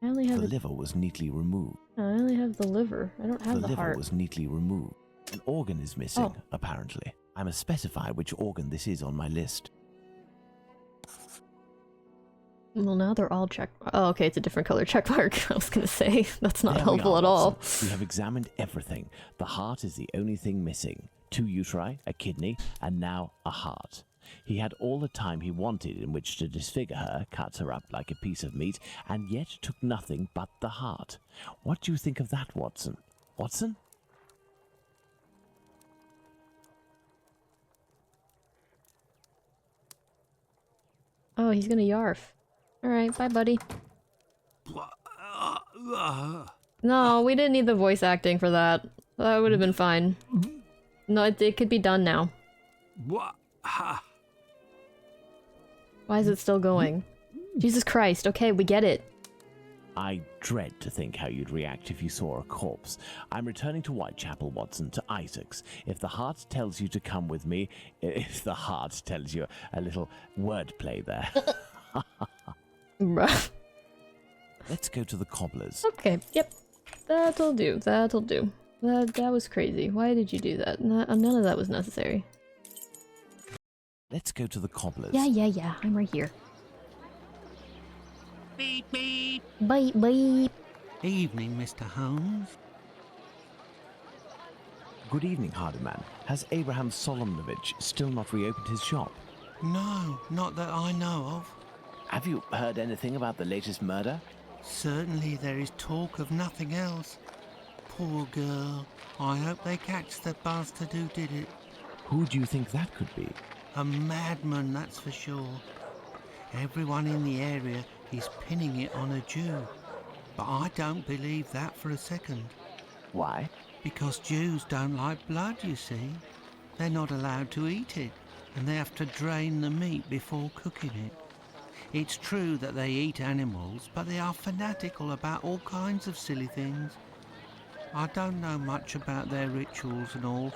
I only have The liver was neatly removed. I only have the liver. I don't have The the liver heart. was neatly removed. An organ is missing, Oh. apparently. I must specify which organ this is on my list. Well, now they're all check. Oh, okay, it's a different color check mark. I was gonna say that's not There we helpful are, at all. Watson. We have examined everything. The heart is the only thing missing. 2 uteri, a kidney, and now a heart. He had all the time he wanted in which to disfigure her, cut her up like a piece of meat, and yet took nothing but the heart. What do you think of that, Watson? Watson? Oh, he's gonna yarf. Alright, bye, buddy. No, we didn't need the voice acting for that. That would have been fine. No, it could be done now. Why is it still going? Jesus Christ, okay, we get it. I dread to think how you'd react if you saw a corpse. I'm returning to Whitechapel, Watson, to Isaac's. If the heart tells you to come with me, if the heart tells you a little wordplay there. Bruh. Let's go to the cobbler's. Okay, yep. That'll do, that'll do. That was crazy. Why did you do that? None of that was necessary. Let's go to the cobbler's. Yeah. I'm right here. Beep, beep. Bye. Evening, Mr. Holmes. Good evening, Hardyman. Has Abraham Solomonovich still not reopened his shop? No, not that I know of. Have you heard anything about the latest murder? Certainly there is talk of nothing else. Poor girl. I hope they catch the bastard who did it. Who do you think that could be? A madman, that's for sure. Everyone in the area is pinning it on a Jew. But I don't believe that for a second. Why? Because Jews don't like blood, you see. They're not allowed to eat it, and they have to drain the meat before cooking it. It's true that they eat animals, but they are fanatical about all kinds of silly things. I don't know much about their rituals and all,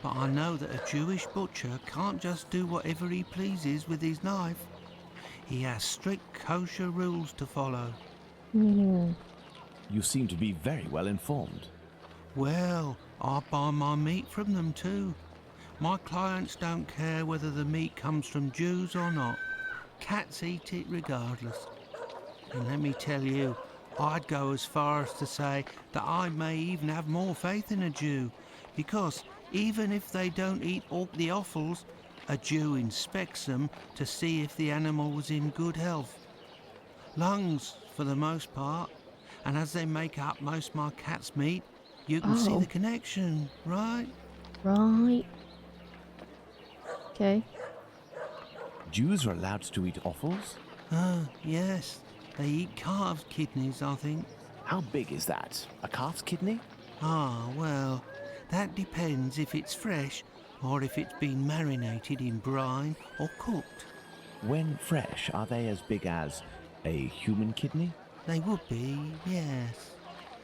but I know that a Jewish butcher can't just do whatever he pleases with his knife. He has strict kosher rules to follow. Hmm. You seem to be very well informed. Well, I buy my meat from them too. My clients don't care whether the meat comes from Jews or not. Cats eat it regardless. And let me tell you, I'd go as far as to say that I may even have more faith in a Jew, because even if they don't eat all the offals, a Jew inspects them to see if the animal was in good health. Lungs, for the most part, and as they make up most of my cat's meat, you can see Oh. the connection, right? Right. Okay. Jews are allowed to eat offals? Yes. They eat calves' kidneys, I think. How big is that? A calf's kidney? Ah, well, that depends if it's fresh or if it's been marinated in brine or cooked. When fresh, are they as big as a human kidney? They would be, yes.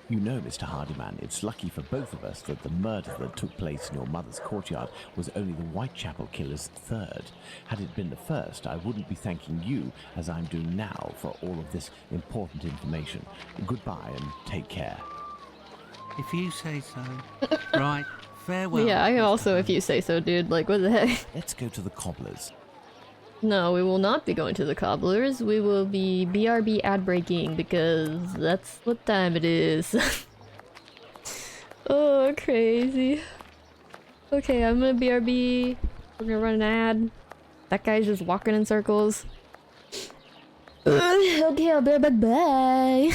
You know, Mr. Hardyman, it's lucky for both of us that the murder that took place in your mother's courtyard was only the Whitechapel killer's third. Had it been the first, I wouldn't be thanking you, as I'm doing now, for all of this important information. Goodbye and take care. If you say so. Right, farewell. Yeah, I Mr. also, if Holmes. you say so, dude. Like, what the heck? Let's go to the cobbler's. No, we will not be going to the cobblers. We will be BRB ad breaking because that's what time it is. Oh, crazy. Okay, I'm gonna BRB. We're gonna run an ad. That guy's just walking in circles. Okay, I'll be right back. Bye.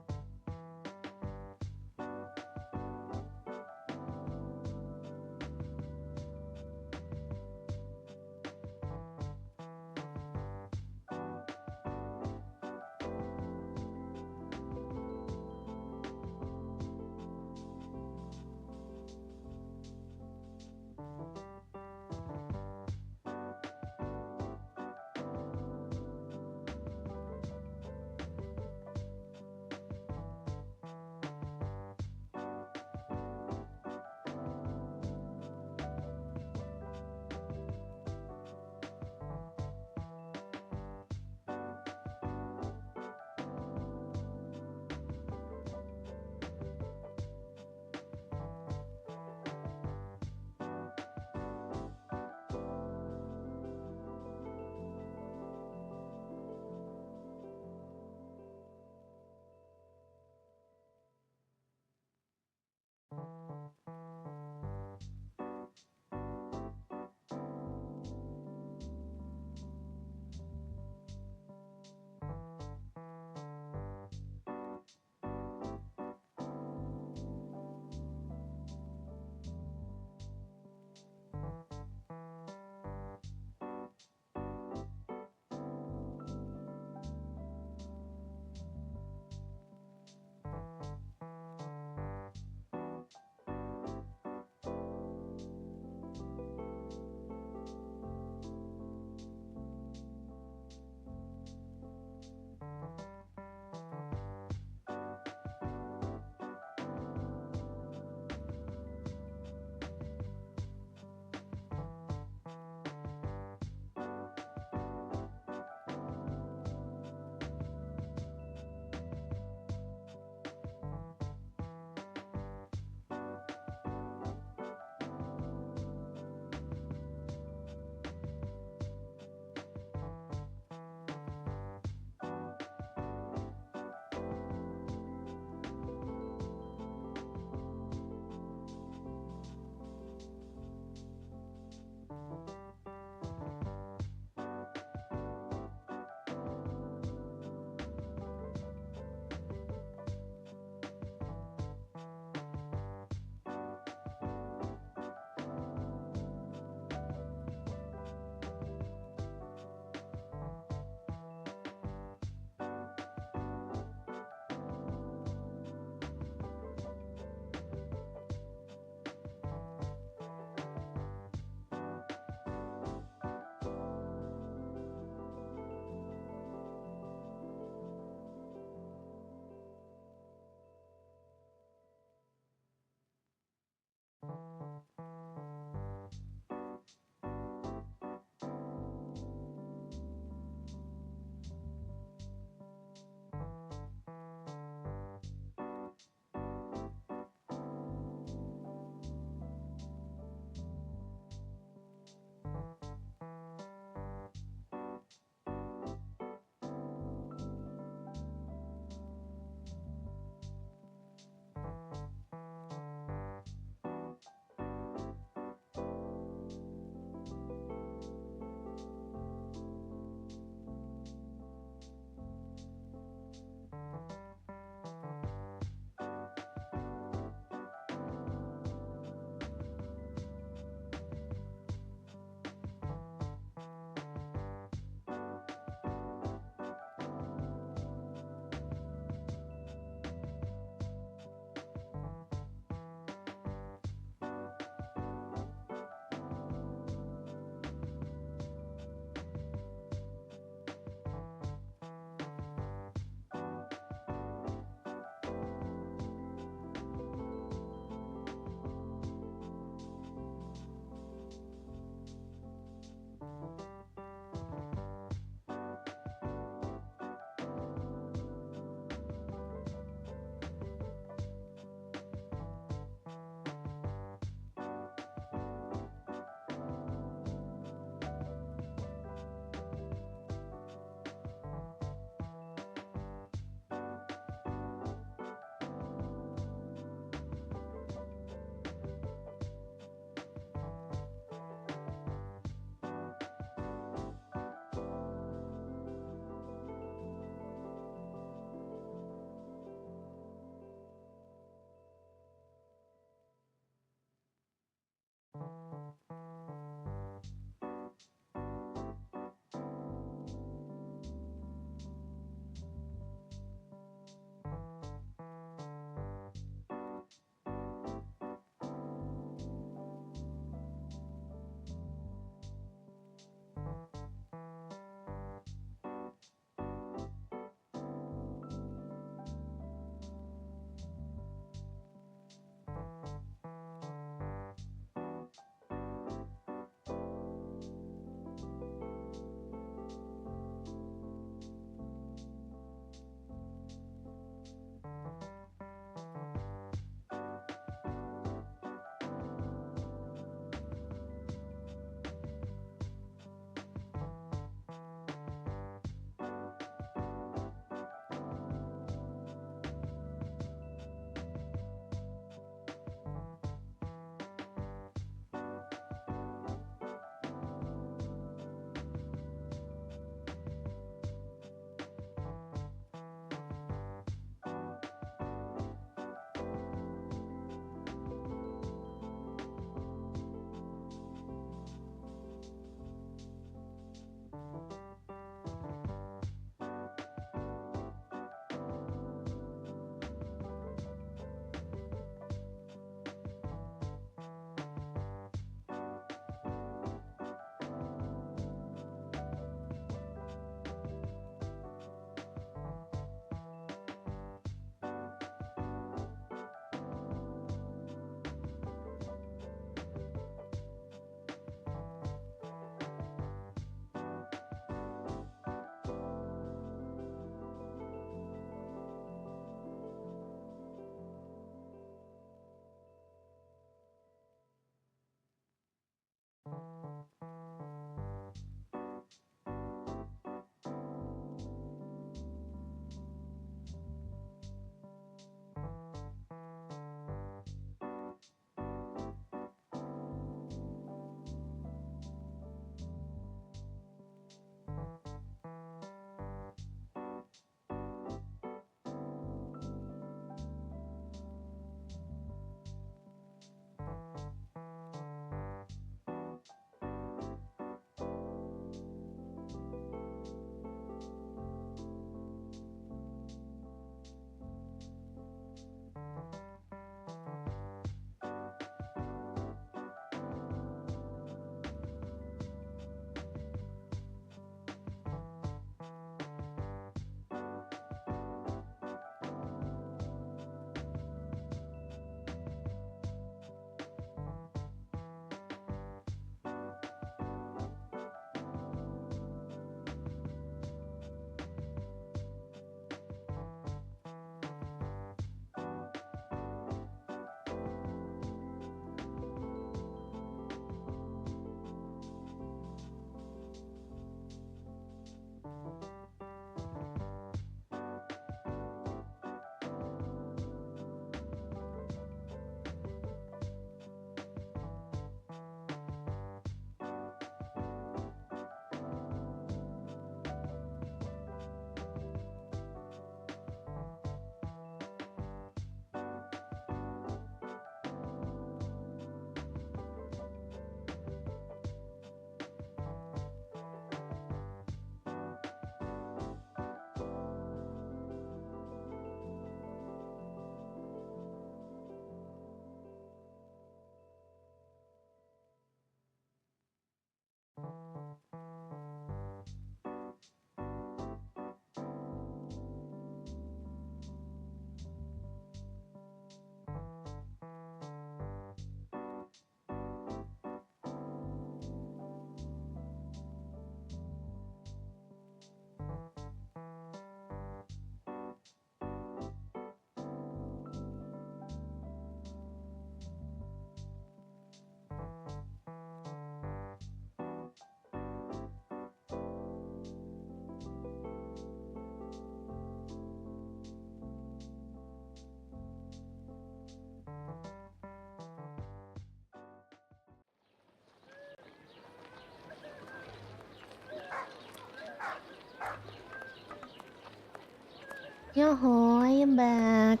Yo-ho, I am back.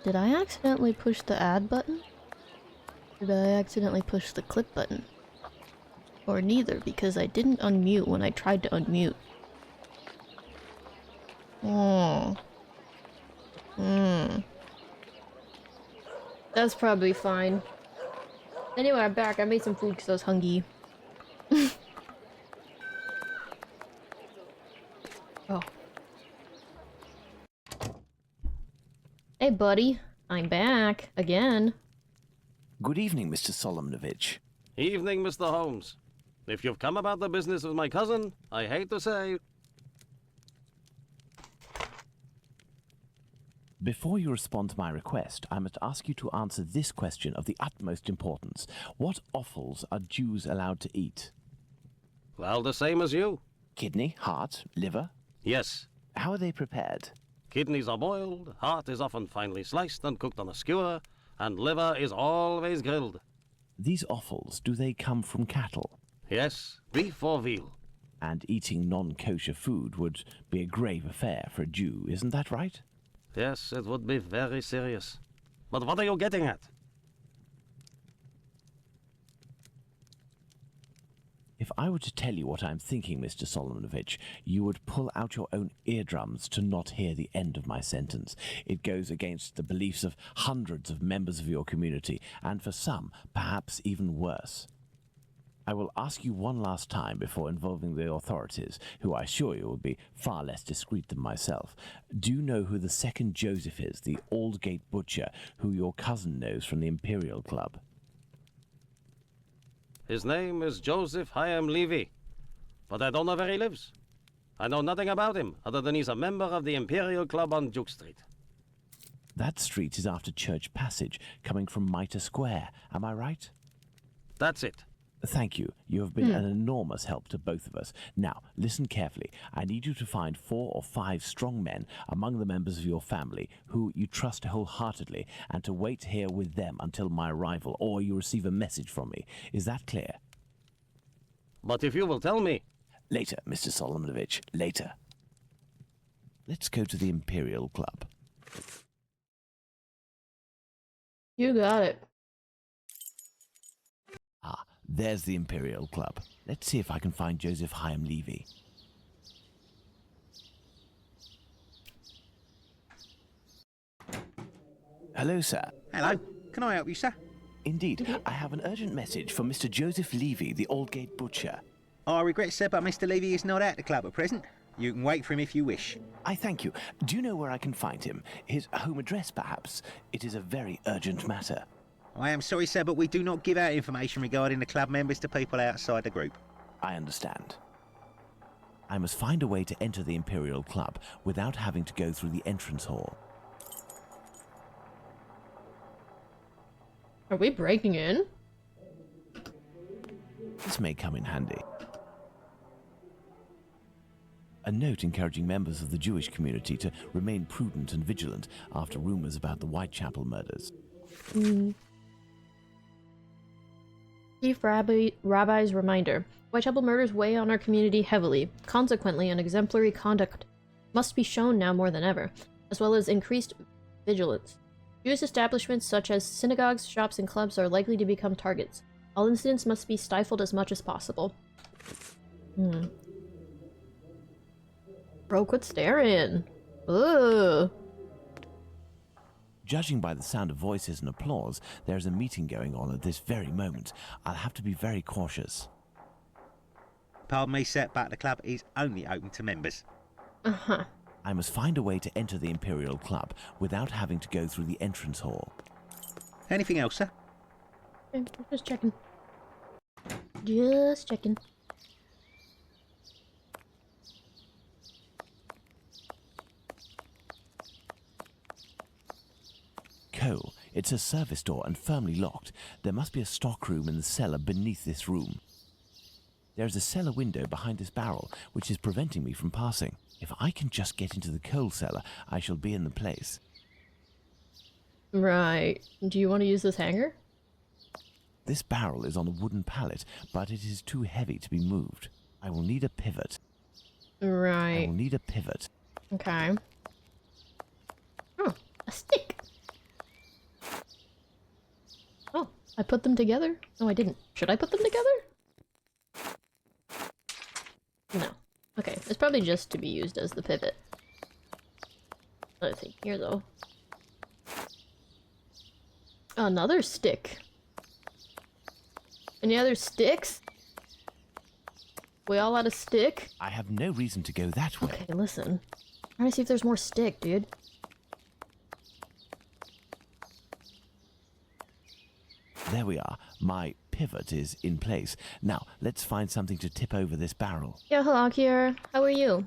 Did I accidentally push the add button? Did I accidentally push the clip button? Or neither, because I didn't unmute when I tried to unmute. That's probably fine. Anyway, I'm back. I made some food because I was hungry. Oh. Hey, buddy. I'm back. Again. Good evening, Mr. Solomonovich. Evening, Mr. Holmes. If you've come about the business with my cousin, I hate to say... Before you respond to my request, I must ask you to answer this question of the utmost importance. What offals are Jews allowed to eat? Well, the same as you. Kidney, heart, liver? Yes. How are they prepared? Kidneys are boiled, heart is often finely sliced and cooked on a skewer, and liver is always grilled. These offals, do they come from cattle? Yes, beef or veal. And eating non-kosher food would be a grave affair for a Jew, isn't that right? Yes, it would be very serious. But what are you getting at? If I were to tell you what I'm thinking, Mr. Solomonovich, you would pull out your own eardrums to not hear the end of my sentence. It goes against the beliefs of hundreds of members of your community, and for some, perhaps even worse. I will ask you one last time before involving the authorities, who I assure you will be far less discreet than myself. Do you know who the second Joseph is, the Aldgate butcher, who your cousin knows from the Imperial Club? His name is Joseph Chaim Levy, but I don't know where he lives. I know nothing about him, other than he's a member of the Imperial Club on Duke Street. That street is after Church Passage, coming from Mitre Square, am I right? That's it. Thank you. You have been an enormous help to both of us. Now, listen carefully. I need you to find 4 or 5 strong men among the members of your family who you trust wholeheartedly, and to wait here with them until my arrival, or you receive a message from me. Is that clear? But if you will tell me... Later, Mr. Solomonovich, later. Let's go to the Imperial Club. You got it. Ah, there's the Imperial Club. Let's see if I can find Joseph Chaim Levy. Hello, sir. Hello. Can I help you, sir? Indeed, I have an urgent message from Mr. Joseph Levy, the Aldgate butcher. I regret, sir, but Mr. Levy is not at the club at present. You can wait for him if you wish. I thank you. Do you know where I can find him? His home address, perhaps? It is a very urgent matter. I am sorry, sir, but we do not give out information regarding the club members to people outside the group. I understand. I must find a way to enter the Imperial Club without having to go through the entrance hall. Are we breaking in? This may come in handy. A note encouraging members of the Jewish community to remain prudent and vigilant after rumors about the Whitechapel murders. Chief Rabbi's reminder. Whitechapel murders weigh on our community heavily. Consequently, an exemplary conduct must be shown now more than ever, as well as increased vigilance. Jewish establishments such as synagogues, shops, and clubs are likely to become targets. All incidents must be stifled as much as possible. Bro, quit staring. Ugh. Judging by the sound of voices and applause, there is a meeting going on at this very moment. I'll have to be very cautious. Pardon me, sir, but the club is only open to members. Uh-huh. I must find a way to enter the Imperial Club without having to go through the entrance hall. Anything else, sir? Okay, just checking. Just checking. Coal. It's a service door and firmly locked. There must be a stockroom in the cellar beneath this room. There is a cellar window behind this barrel, which is preventing me from passing. If I can just get into the coal cellar, I shall be in the place. Right. Do you want to use this hanger? This barrel is on a wooden pallet, but it is too heavy to be moved. I will need a pivot. I Right. will need a pivot. Okay. A stick! Oh, I put them together? No, I didn't. Should I put them together? No. Okay, it's probably just to be used as the pivot. Let's see here, though. Another stick. Any other sticks? We all out of stick? I have no reason to go that way. Okay, listen. I'm trying to see if there's more stick, dude. There we are. My pivot is in place. Now, let's find something to tip over this barrel. Yeah, hello, Kira. How are you?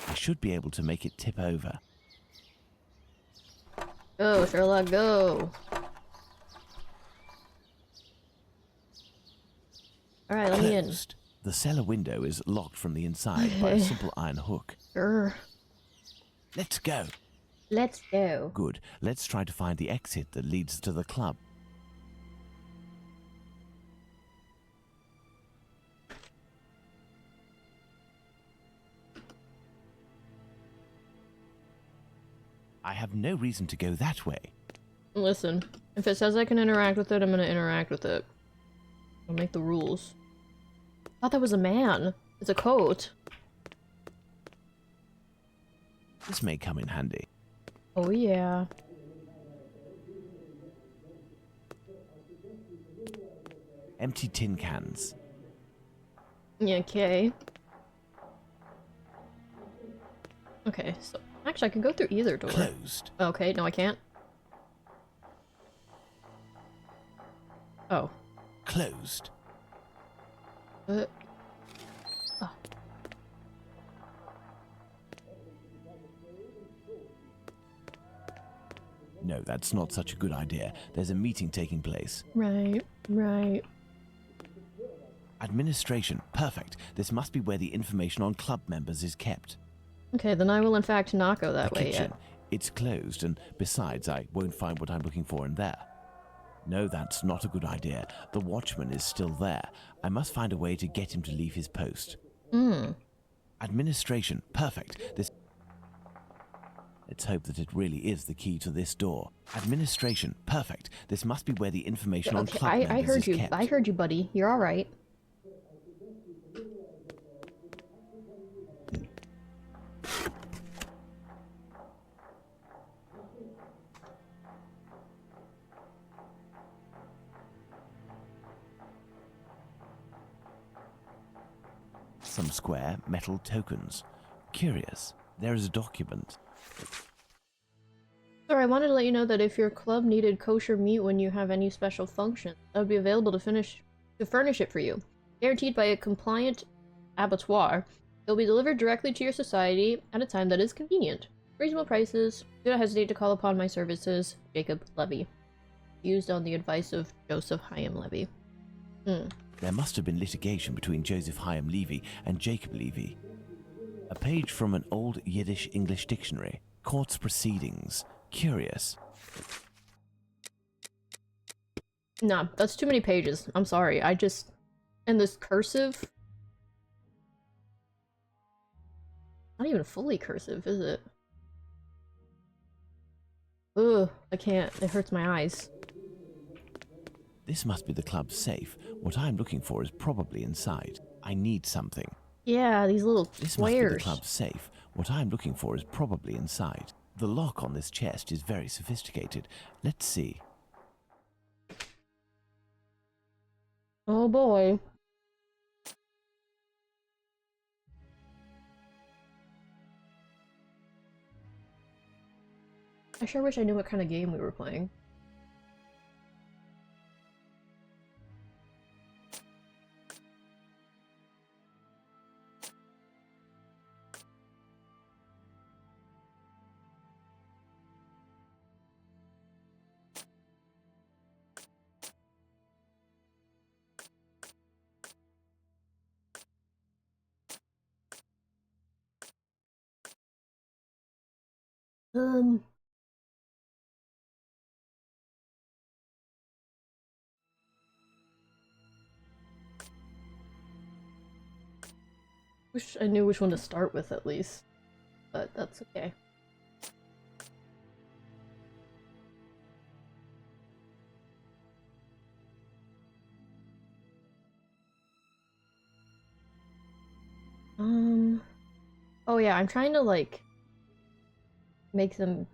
I should be able to make it tip over. Go, Sherlock, go! Alright, let me in. Closed. The cellar window is locked from the inside by a simple iron hook. Grr. Let's go. Let's go. Good. Let's try to find the exit that leads to the club. I have no reason to go that way. Listen, if it says I can interact with it, I'm gonna interact with it. I'll make the rules. I thought that was a man. It's a coat. This may come in handy. Oh yeah. Empty tin cans. Yeah, okay. Okay, so actually I can go through either door. Closed. Okay, no I can't. Oh. Closed. Oh. No, that's not such a good idea. There's a meeting taking place. Right, right. Administration. Perfect. This must be where the information on club members is kept. Okay, then I will in fact not go that The way kitchen. yet. It's closed, and besides, I won't find what I'm looking for in there. No, that's not a good idea. The watchman is still there. I must find a way to get him to leave his post. Administration. Perfect. Let's hope that it really is the key to this door. Administration. Perfect. This must be where the information on Okay, club members I heard is you. kept. I heard you, buddy. You're alright. Some square metal tokens. Curious. There is a document. Sorry, I wanted to let you know that if your club needed kosher meat when you have any special function, that would be available to furnish it for you. Guaranteed by a compliant abattoir, it will be delivered directly to your society at a time that is convenient. Reasonable prices. Do not hesitate to call upon my services. Jacob Levy. Used on the advice of Joseph Hyam Levy. There must have been litigation between Joseph Hyam Levy and Jacob Levy. A page from an old Yiddish-English dictionary. Court's proceedings. Curious. Nah, that's too many pages. I'm sorry. And this cursive? Not even fully cursive, is it? Ugh, I can't. It hurts my eyes. This must be the club's safe. What I'm looking for is probably inside. I need something. Yeah, these little This must be the squares. club's safe. What I'm looking for is probably inside. The lock on this chest is very sophisticated. Let's see. Oh boy. I sure wish I knew what kind of game we were playing. Wish I knew which one to start with at least, but that's okay. Oh yeah, I'm trying to, like, make them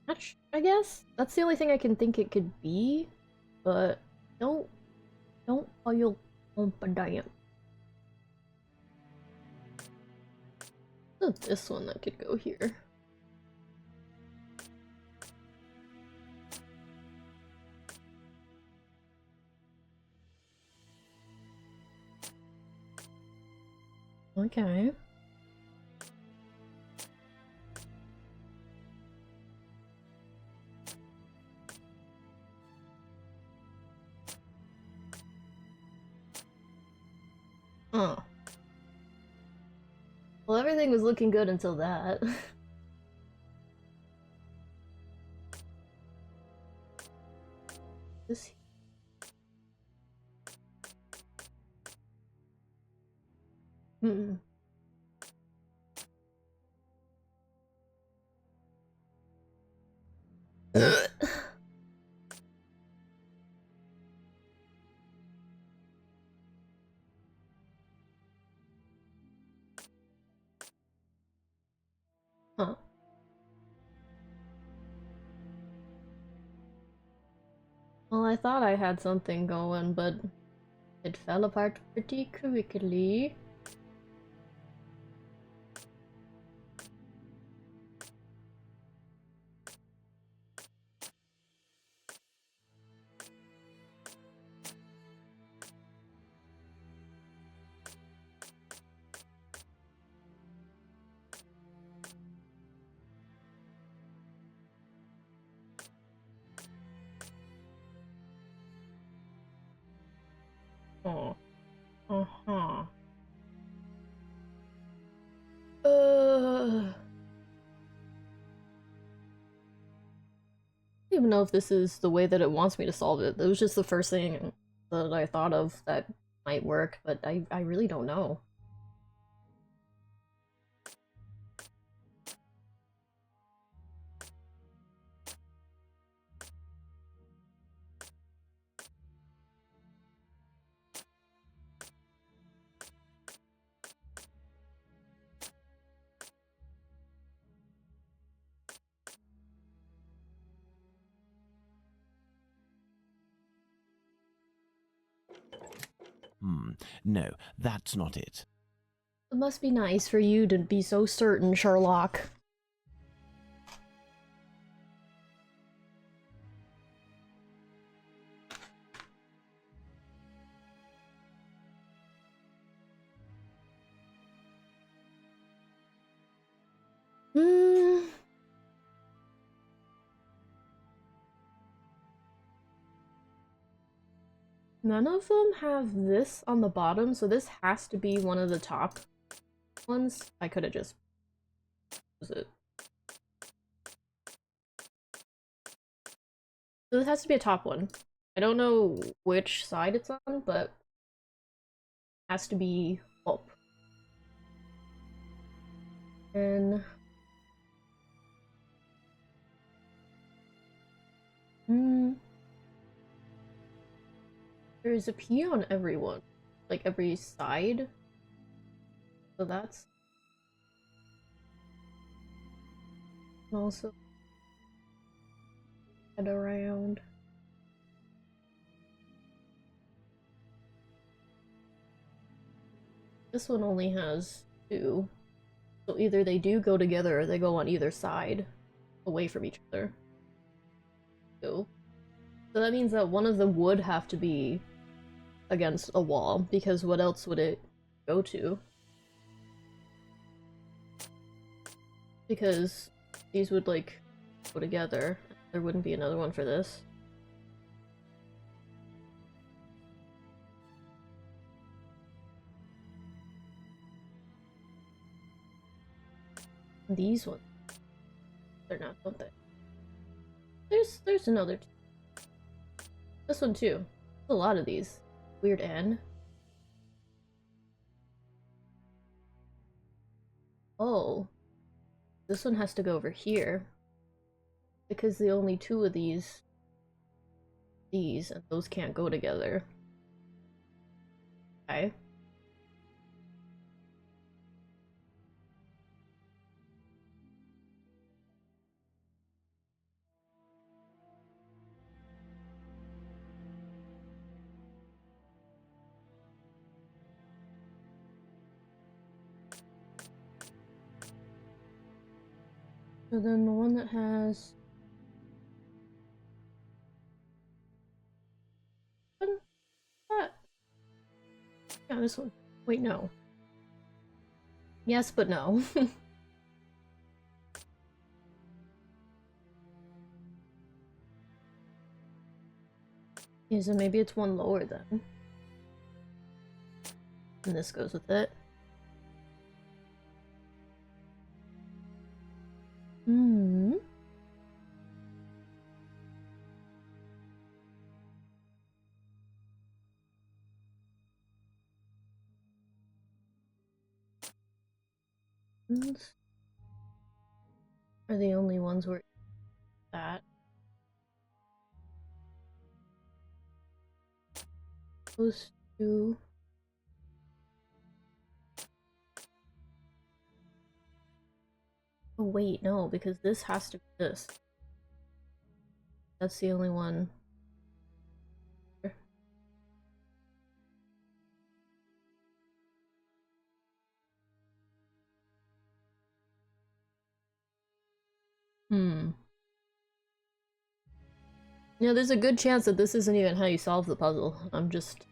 match, I guess? That's the only thing I can think it could be, but don't oil damn. This one that could go here. Okay. Oh. Well, everything was looking good until that. This. Hmm. Huh. Well, I thought I had something going, but it fell apart pretty quickly. Oh. Uh-huh. I don't even know if this is the way that it wants me to solve it. It was just the first thing that I thought of that might work, but I really don't know. No, that's not it. It must be nice for you to be so certain, Sherlock. Hmm. None of them have this on the bottom, so this has to be one of the top ones. I could have just used it. So this has to be a top one. I don't know which side it's on, but it has to be up. And there's a P on everyone, like every side. So that's also head around. This one only has two. So either they do go together or they go on either side, away from each other. So that means that one of them would have to be against a wall, because what else would it go to? Because these would, like, go together. There wouldn't be another one for this. These ones. They're not, don't they? There's another. This one too. There's a lot of these. Weird N. Oh. This one has to go over here. Because the only two of these and those can't go together. Okay. So then the one that has... What? That? Yeah, this one. Wait, no. Yes, but no. Yeah, so maybe it's one lower then. And this goes with it. Hmm. These are the only ones where that. Those two. Oh wait, no, because this has to be this. That's the only one. Hmm. Yeah, there's a good chance that this isn't even how you solve the puzzle. I'm just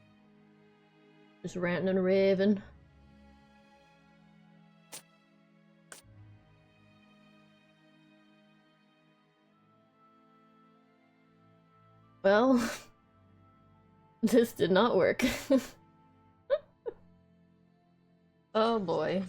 ranting and raving. Well, this did not work. Oh boy.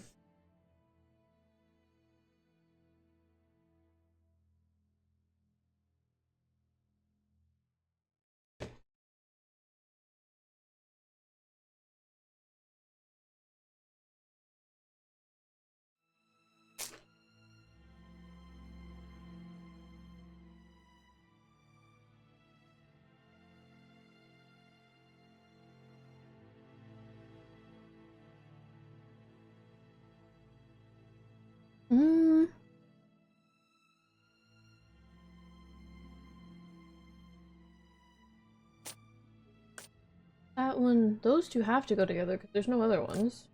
Hmm. That one, those two have to go together because there's no other ones.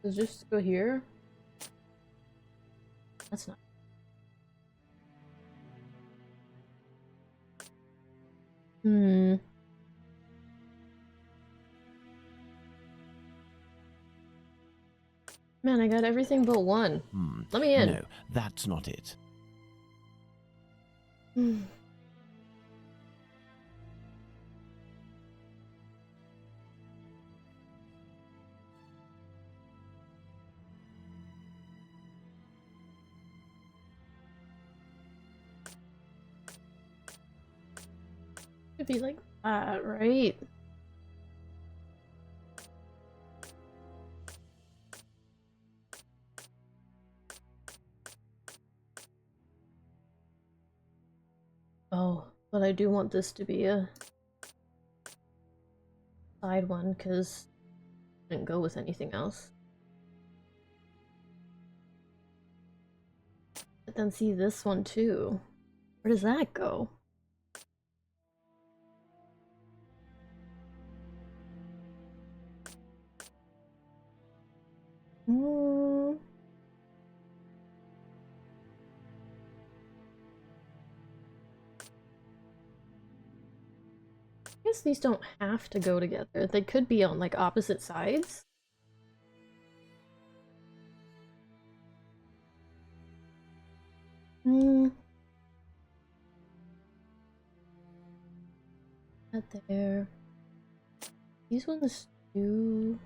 Does just go here? That's not. Hmm. Man, I got everything but one. Let me in. No, that's not it. Hmm. Could be like that, right? Oh, but I do want this to be a side one because I didn't go with anything else. But then see this one too. Where does that go? Hmm. I guess these don't have to go together. They could be on like opposite sides. Hmm. Not there. These ones do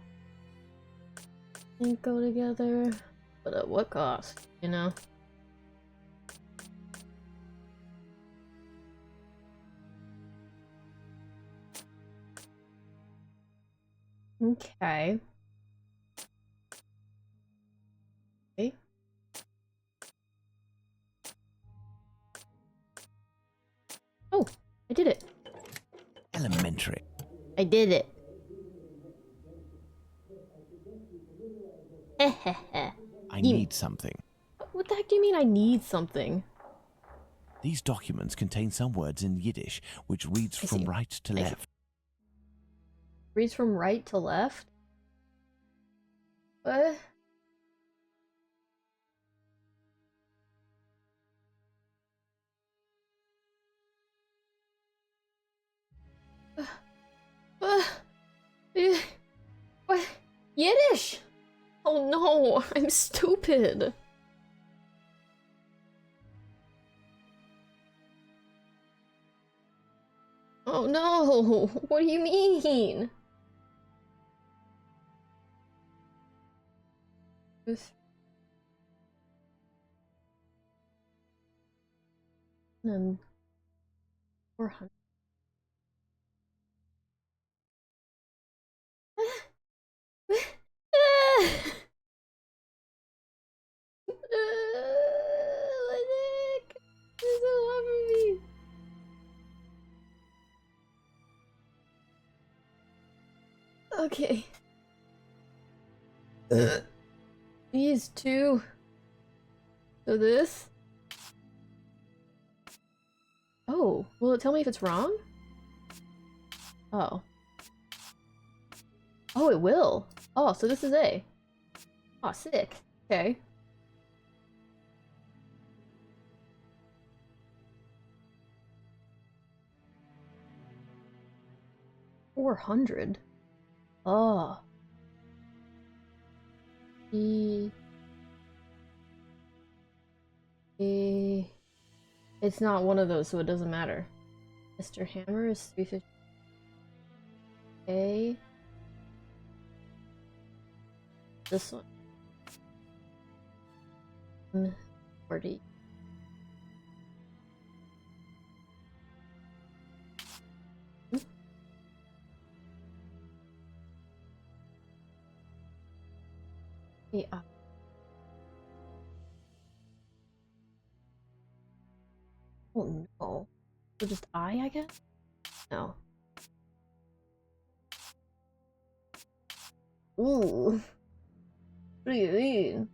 I think go together, but at what cost, you know? Okay. Okay. Oh, I did it. Elementary. I did it. I need something. What the heck do you mean I need something? These documents contain some words in Yiddish, which reads I from see. right to I see. left. Reads from right to left? What? What? Yiddish! Oh no, I'm stupid. Oh no, what do you mean? And 400. What the heck? This is so hard for me. Okay. These two. So this. Oh, will it tell me if it's wrong? Oh. Oh, it will. Oh, so this is A. Oh, sick. Okay. $400. Oh. It's not one of those, so it doesn't matter. Mr. Hammer is 350. A. This one. 40. Yeah. Oh no. So just I guess? No. Ooh. What do you mean?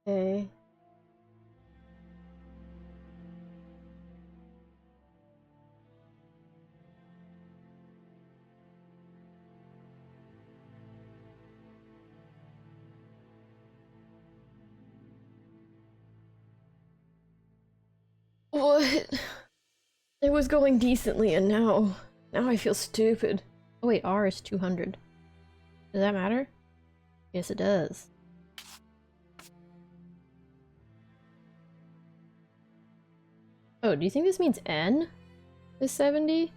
Okay. What? It was going decently and now I feel stupid. Oh wait, R is 200. Does that matter? Yes, it does. Oh, do you think this means N is 70?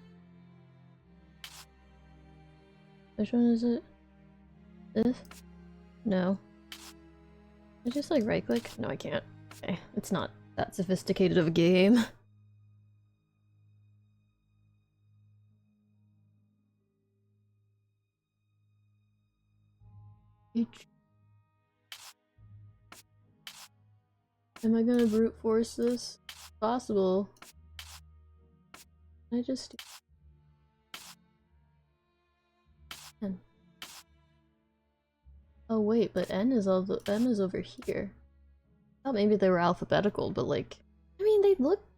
Which one is it? This? No. I just like right click? No, I can't. Okay, it's not that sophisticated of a game. Am I gonna brute force this? Possible. I just N. Oh wait, but N is over here. Oh, maybe they were alphabetical, but like, I mean,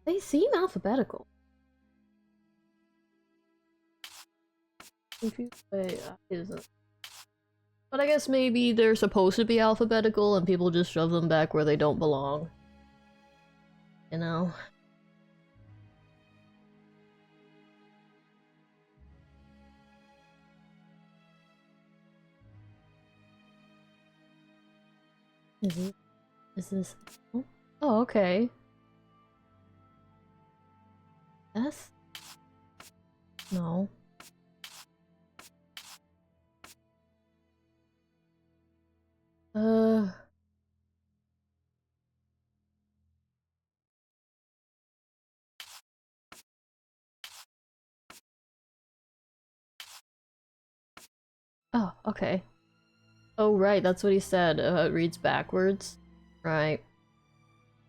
they seem alphabetical. If you say isn't. But I guess maybe they're supposed to be alphabetical and people just shove them back where they don't belong. You know? Is this? Oh, okay. S? No. Oh, okay. Oh, right, that's what he said. It reads backwards. Right.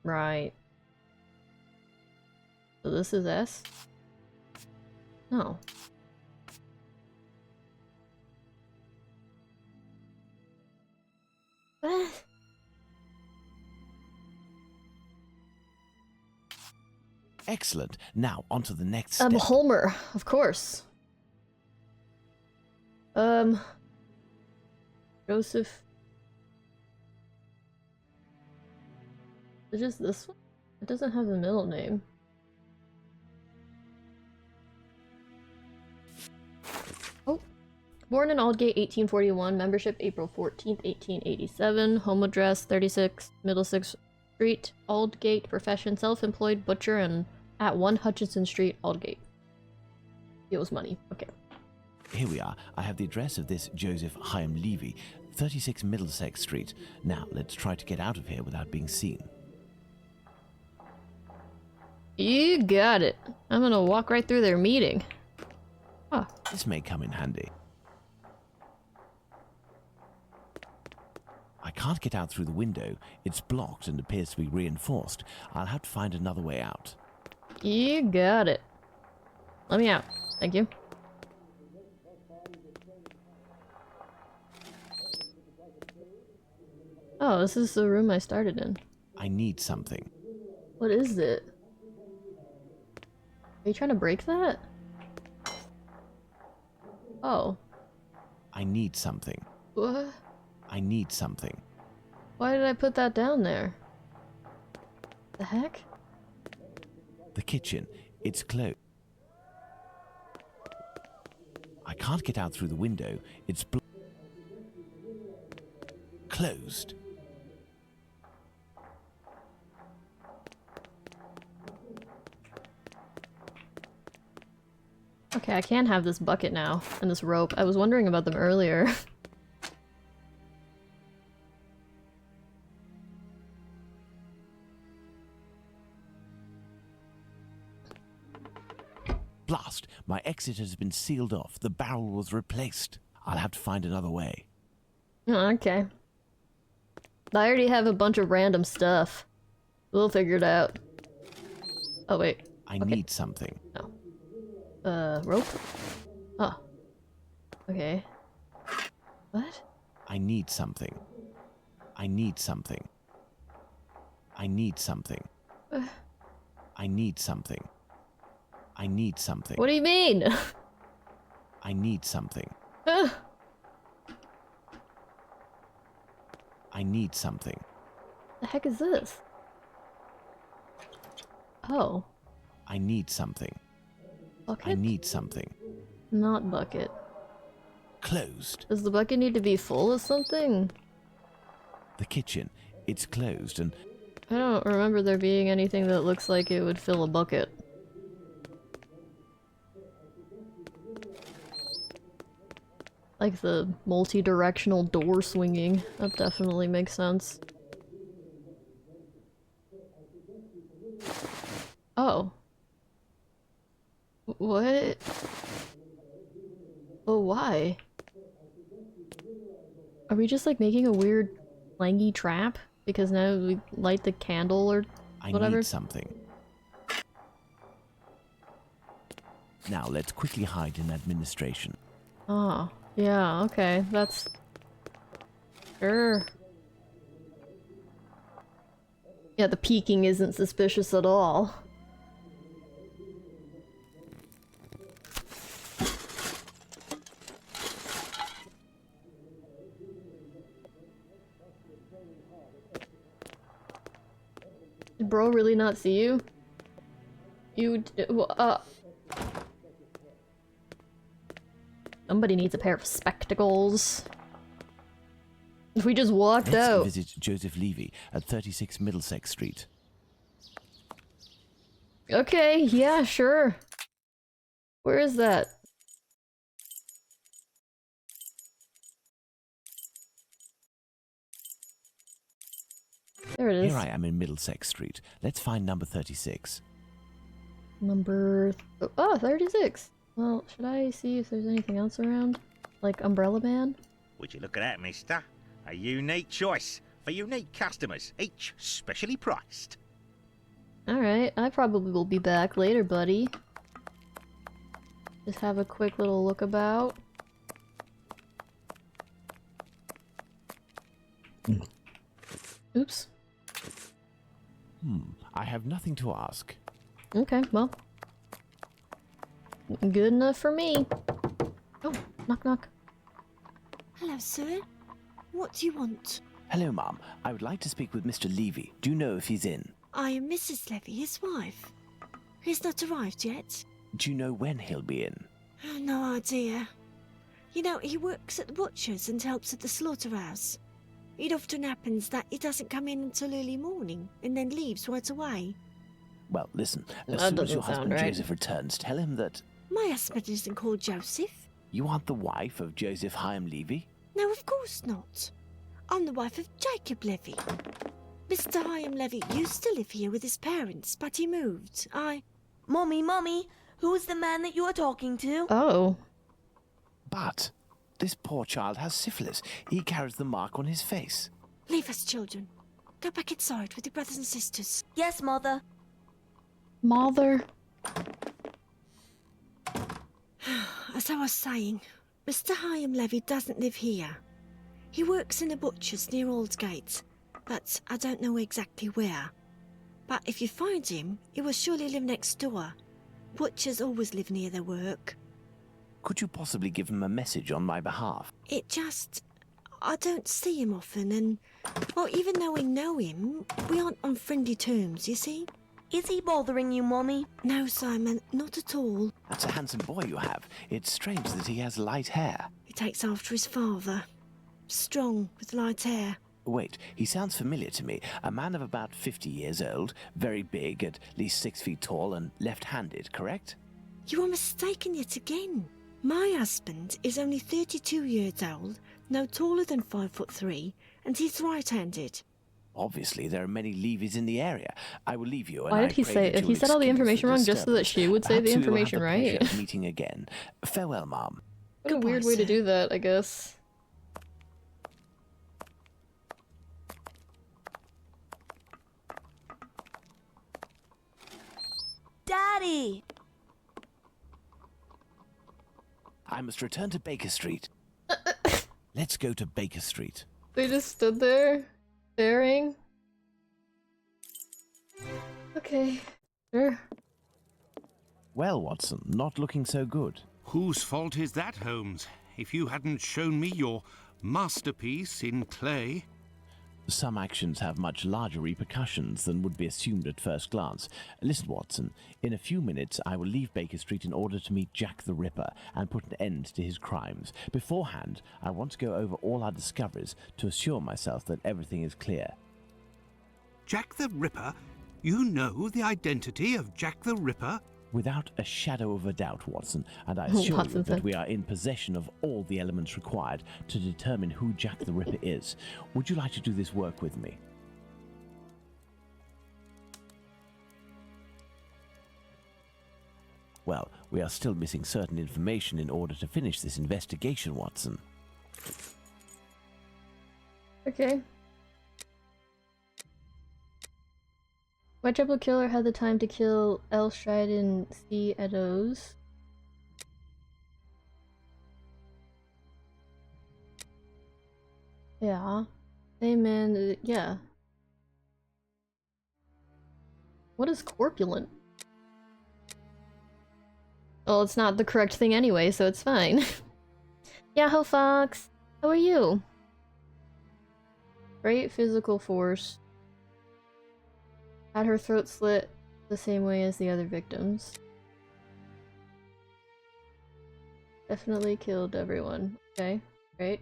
Right. So this is S? No. What? Excellent. Now, on to the next step. Homer, of course. Joseph. It's just this one? It doesn't have a middle name. Oh. Born in Aldgate, 1841. Membership April 14th, 1887. Home address 36 Middlesex Street, Aldgate. Profession self-employed butcher and at 1 Hutchinson Street, Aldgate. He owes money. Okay. Here we are. I have the address of this Joseph Chaim Levy, 36 Middlesex Street. Now, let's try to get out of here without being seen. You got it. I'm gonna walk right through their meeting. Huh. This may come in handy. I can't get out through the window. It's blocked and appears to be reinforced. I'll have to find another way out. You got it. Let me out. Thank you. Oh, this is the room I started in. I need something. What is it? Are you trying to break that? Oh. I need something. What? I need something. Why did I put that down there? The heck? The kitchen. It's closed. I can't get out through the window. It's closed. Okay, I can have this bucket now, and this rope. I was wondering about them earlier. Blast! My exit has been sealed off. The barrel was replaced. I'll have to find another way. Oh, okay. I already have a bunch of random stuff. We'll figure it out. Oh, wait. I need something. No. Rope? Oh. Okay. What? I need something. I need something. I need something. I need something. I need something. What do you mean? I need something. I need something. The heck is this? Oh. I need something. Bucket? I need something. Not bucket. Closed. Does the bucket need to be full of something? The kitchen. It's closed and... I don't remember there being anything that looks like it would fill a bucket. Like the multi-directional door swinging. That definitely makes sense. Oh. What? Oh, why? Are we just like making a weird langy trap? Because now we light the candle or whatever? I need something. Now let's quickly hide in administration. Oh, yeah, okay, that's... Sure. Yeah, the peeking isn't suspicious at all. Did bro really not see you? Somebody needs a pair of spectacles. If we just walked out. Let's visit Joseph Levy at 36 Middlesex Street. Okay, yeah, sure. Where is that? There it is. Here I am in Middlesex Street. Let's find number 36. Number... Oh, 36! Well, should I see if there's anything else around? Like Umbrella Man? Would you look at that, mister? A unique choice for unique customers, each specially priced. Alright, I probably will be back later, buddy. Just have a quick little look about. Oops. I have nothing to ask. Okay, well. Good enough for me. Oh, knock knock. Hello, sir. What do you want? Hello, Mom. I would like to speak with Mr. Levy. Do you know if he's in? I am Mrs. Levy, his wife. He's not arrived yet. Do you know when he'll be in? No idea. You know, he works at the butcher's and helps at the slaughterhouse. It often happens that he doesn't come in until early morning and then leaves right away. Well, listen. As That soon as your doesn't sound husband right. Joseph returns, tell him that My husband isn't called Joseph. you aren't the wife of Joseph Hyam Levy. No, of course not. I'm the wife of Jacob Levy. Mr. Hyam Levy used to live here with his parents, but he moved. Mommy, who's the man that you are talking to? Oh. But this poor child has syphilis. He carries the mark on his face. Leave us, children. Go back inside with your brothers and sisters. Yes, Mother. Mother. As I was saying, Mr. Hyam Levy doesn't live here. He works in a butcher's near Aldgate, but I don't know exactly where. But if you find him, he will surely live next door. Butchers always live near their work. Could you possibly give him a message on my behalf? I don't see him often, and, well, even though we know him, we aren't on friendly terms, you see? Is he bothering you, Mommy? No, Simon, not at all. That's a handsome boy you have. It's strange that he has light hair. He takes after his father. Strong, with light hair. Wait, he sounds familiar to me. A man of about 50 years old, very big, at least 6 feet tall, and left-handed, correct? You are mistaken yet again. My husband is only 32 years old, no taller than 5'3", and he's right-handed. Obviously, there are many Levies in the area. I will leave you. Why did he say it? He said all the information wrong just so that she would say the information right. Meeting again. Farewell, Mom. What a Goodbye, weird way to sir. do that, I guess. Daddy! I must return to Baker Street. Let's go to Baker Street. They just stood there, staring. Okay, sure. Well, Watson, not looking so good. Whose fault is that, Holmes? If you hadn't shown me your masterpiece in clay. Some actions have much larger repercussions than would be assumed at first glance. Listen, Watson, in a few minutes I will leave Baker Street in order to meet Jack the Ripper and put an end to his crimes. Beforehand, I want to go over all our discoveries to assure myself that everything is clear. Jack the Ripper? You know the identity of Jack the Ripper? Without a shadow of a doubt, Watson, and I assure you Watson that said. we are in possession of all the elements required to determine who Jack the Ripper is. Would you like to do this work with me? Well, we are still missing certain information in order to finish this investigation, Watson. Okay. Whitechapel Killer had the time to kill El Shridan C. Eddowes. Yeah. Same man, yeah. What is corpulent? Well, it's not the correct thing anyway, so it's fine. Yahoo Fox! How are you? Great physical force. Had her throat slit the same way as the other victims. Definitely killed everyone. Okay, great.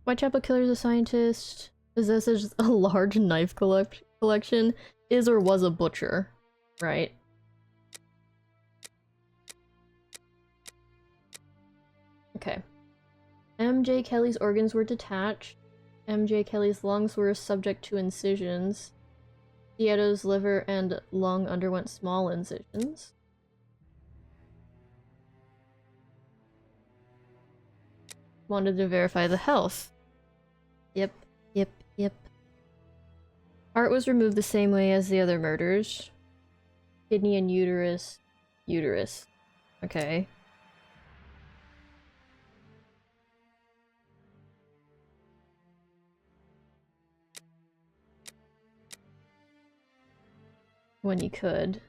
Whitechapel Killer is a scientist, possesses a large knife collection, is or was a butcher, right? Okay. M.J. Kelly's organs were detached. M.J. Kelly's lungs were subject to incisions. Dieto's liver and lung underwent small incisions. Wanted to verify the health. Yep. Heart was removed the same way as the other murders. Kidney and uterus. Okay. When you could.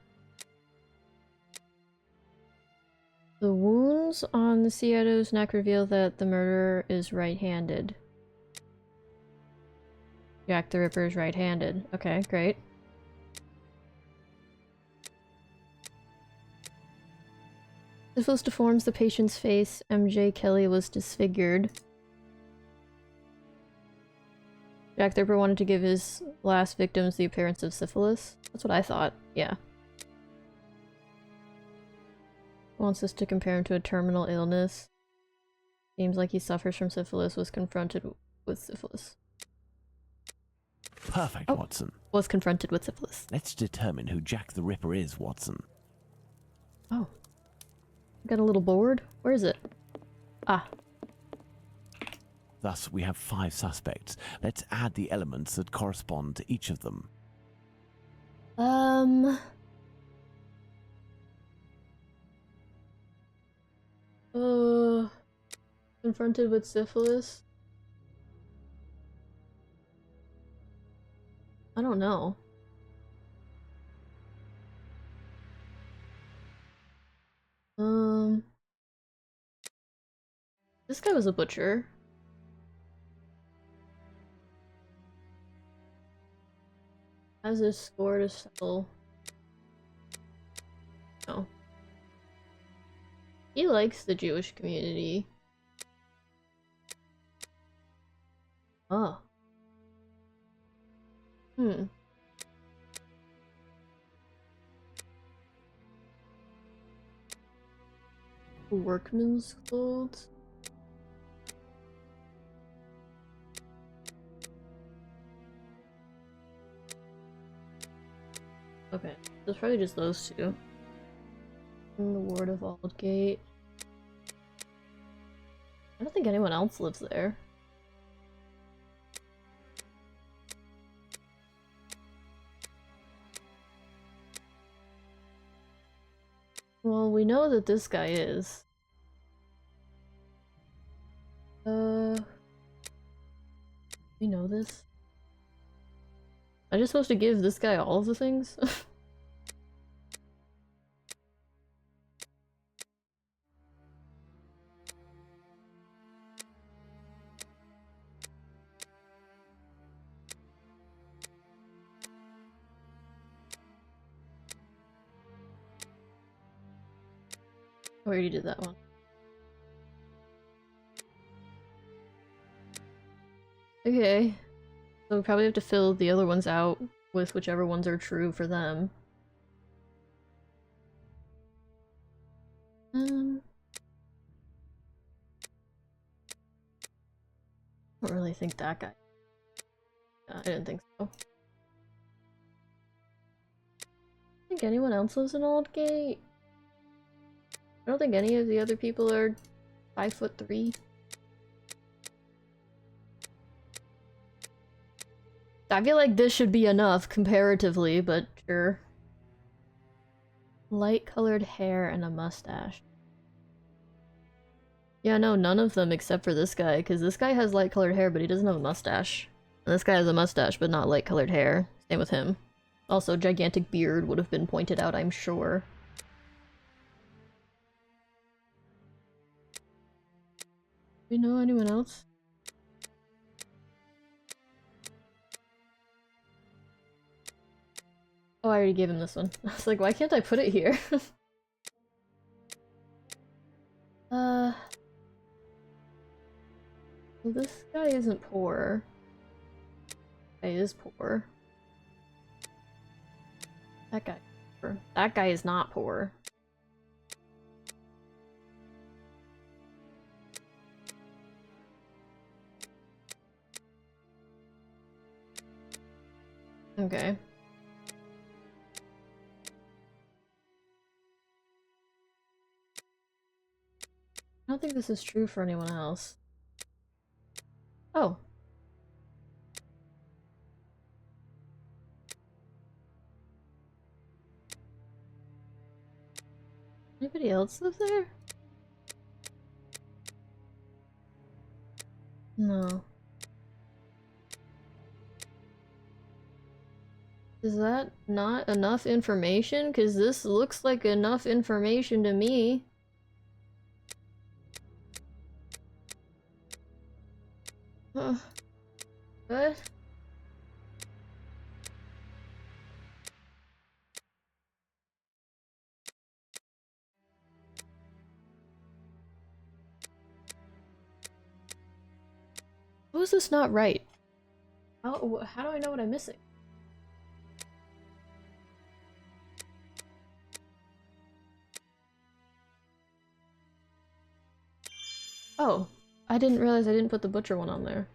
The wound bones on the Seattle's neck reveal that the murderer is right-handed. Jack the Ripper is right-handed. Okay, great. Syphilis deforms the patient's face. MJ Kelly was disfigured. Jack the Ripper wanted to give his last victims the appearance of syphilis. That's what I thought. Yeah. Wants us to compare him to a terminal illness. Seems like he suffers from syphilis, was confronted with syphilis. Perfect, Oh. Watson. Was confronted with syphilis. Let's determine who Jack the Ripper is, Watson. Oh. Got a little bored? Where is it? Ah. Thus, we have 5 suspects. Let's add the elements that correspond to each of them. Confronted with syphilis? I don't know. This guy was a butcher. Has a score to settle. No. He likes the Jewish community. Oh. Workman's clothes? Okay, it's probably just those two. In the ward of Aldgate. I don't think anyone else lives there. Well, we know that this guy is. We know this? Am I just supposed to give this guy all of the things? I already did that one. Okay. So we probably have to fill the other ones out with whichever ones are true for them. I don't really think that guy. I didn't think so. I think anyone else lives in Aldgate? I don't think any of the other people are 5'3". I feel like this should be enough comparatively, but sure. Light-colored hair and a mustache. Yeah, no, none of them except for this guy, because this guy has light-colored hair, but he doesn't have a mustache. And this guy has a mustache, but not light-colored hair. Same with him. Also, gigantic beard would have been pointed out, I'm sure. Do we know anyone else? Oh, I already gave him this one. I was like, why can't I put it here? Well, this guy isn't poor. That guy is poor. That guy is poor. That guy is not poor. Okay. I don't think this is true for anyone else. Oh. Anybody else live there? No. Is that not enough information? Because this looks like enough information to me. What? How is this not right? How do I know what I'm missing? Oh, I didn't realize I didn't put the butcher one on there.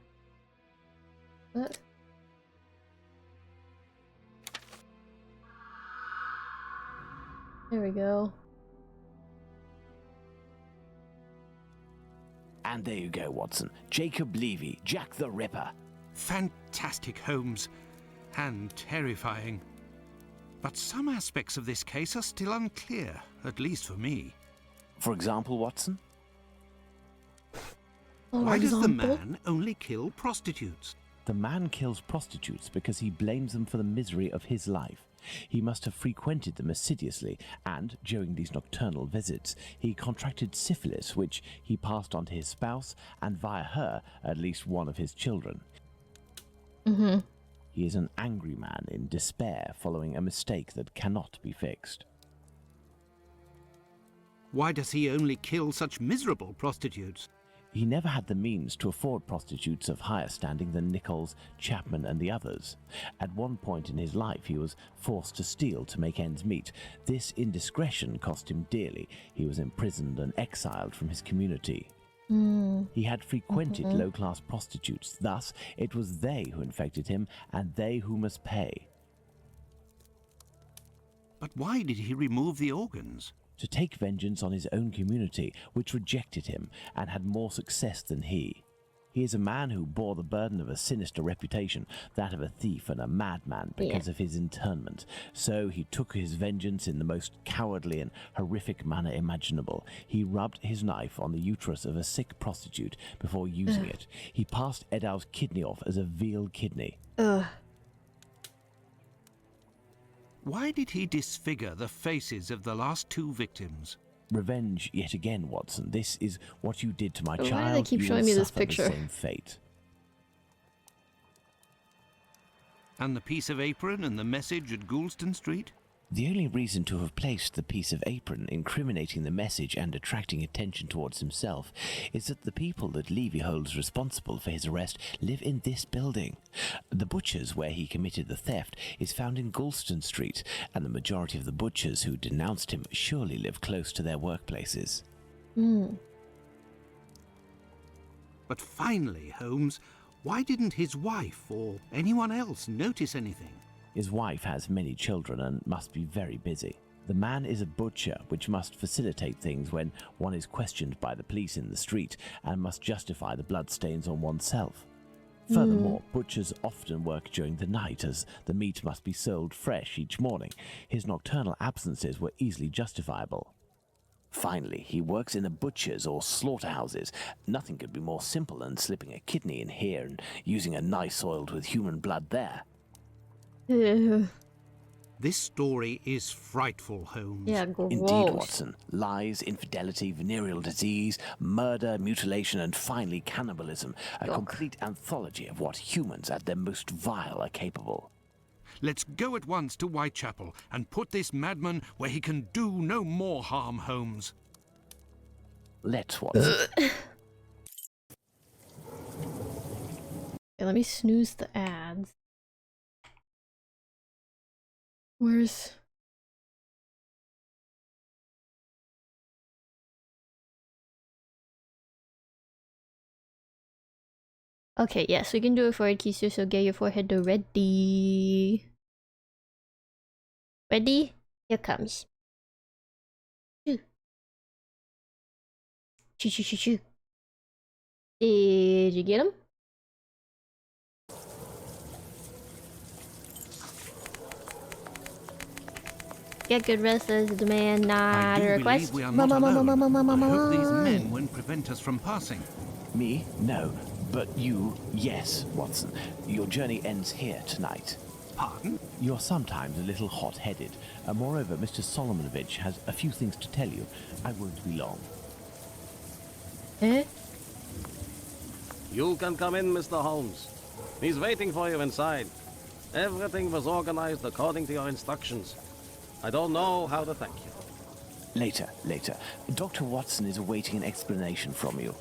What? There we go. And there you go, Watson. Jacob Levy, Jack the Ripper. Fantastic, Holmes. And terrifying. But some aspects of this case are still unclear, at least for me. For example, Watson? Why does the man only kill prostitutes? The man kills prostitutes because he blames them for the misery of his life. He must have frequented them assiduously, and during these nocturnal visits, he contracted syphilis, which he passed on to his spouse, and via her, at least one of his children. He is an angry man in despair following a mistake that cannot be fixed. Why does he only kill such miserable prostitutes? He never had the means to afford prostitutes of higher standing than Nichols, Chapman and the others. At one point in his life he was forced to steal to make ends meet. This indiscretion cost him dearly. He was imprisoned and exiled from his community. He had frequented low-class prostitutes, thus it was they who infected him and they who must pay. But why did he remove the organs? To take vengeance on his own community, which rejected him and had more success than he. He is a man who bore the burden of a sinister reputation, that of a thief and a madman, because of his internment. So he took his vengeance in the most cowardly and horrific manner imaginable. He rubbed his knife on the uterus of a sick prostitute before using it. He passed Edow's kidney off as a veal kidney. Why did he disfigure the faces of the last two victims? Revenge yet again, Watson. This is what you did to my child. Why do they keep You showing will me this suffer the picture? same fate. And the piece of apron and the message at Goulston Street? The only reason to have placed the piece of apron incriminating the message and attracting attention towards himself is that the people that Levy holds responsible for his arrest live in this building. The butcher's where he committed the theft is found in Goulston Street, and the majority of the butchers who denounced him surely live close to their workplaces. But finally, Holmes, why didn't his wife or anyone else notice anything? His wife has many children and must be very busy. The man is a butcher, which must facilitate things when one is questioned by the police in the street and must justify the bloodstains on oneself. Furthermore, butchers often work during the night as the meat must be sold fresh each morning. His nocturnal absences were easily justifiable. Finally, he works in the butchers or slaughterhouses. Nothing could be more simple than slipping a kidney in here and using a knife soiled with human blood there. This story is frightful, Holmes. Yeah, gross. Indeed, Watson. Lies, infidelity, venereal disease, murder, mutilation, and finally cannibalism. A complete anthology of what humans at their most vile are capable. Let's go at once to Whitechapel and put this madman where he can do no more harm, Holmes. Let's, Watson. Okay, let me snooze the ads. Where's... Okay, yes, we can do a forehead kisser, so get your forehead ready. Ready? Here comes. Choo. Choo choo choo choo. Did you get him? Get good rest as a demand, not a request. We are not alone. I hope these men won't prevent us from passing. Me? No. But you, yes, Watson. Your journey ends here tonight. Pardon? You're sometimes a little hot-headed. Moreover, Mr. Solomonovich has a few things to tell you. I won't be long. Eh? You can come in, Mr. Holmes. He's waiting for you inside. Everything was organized according to your instructions. I don't know how to thank you. Later. Dr. Watson is awaiting an explanation from you.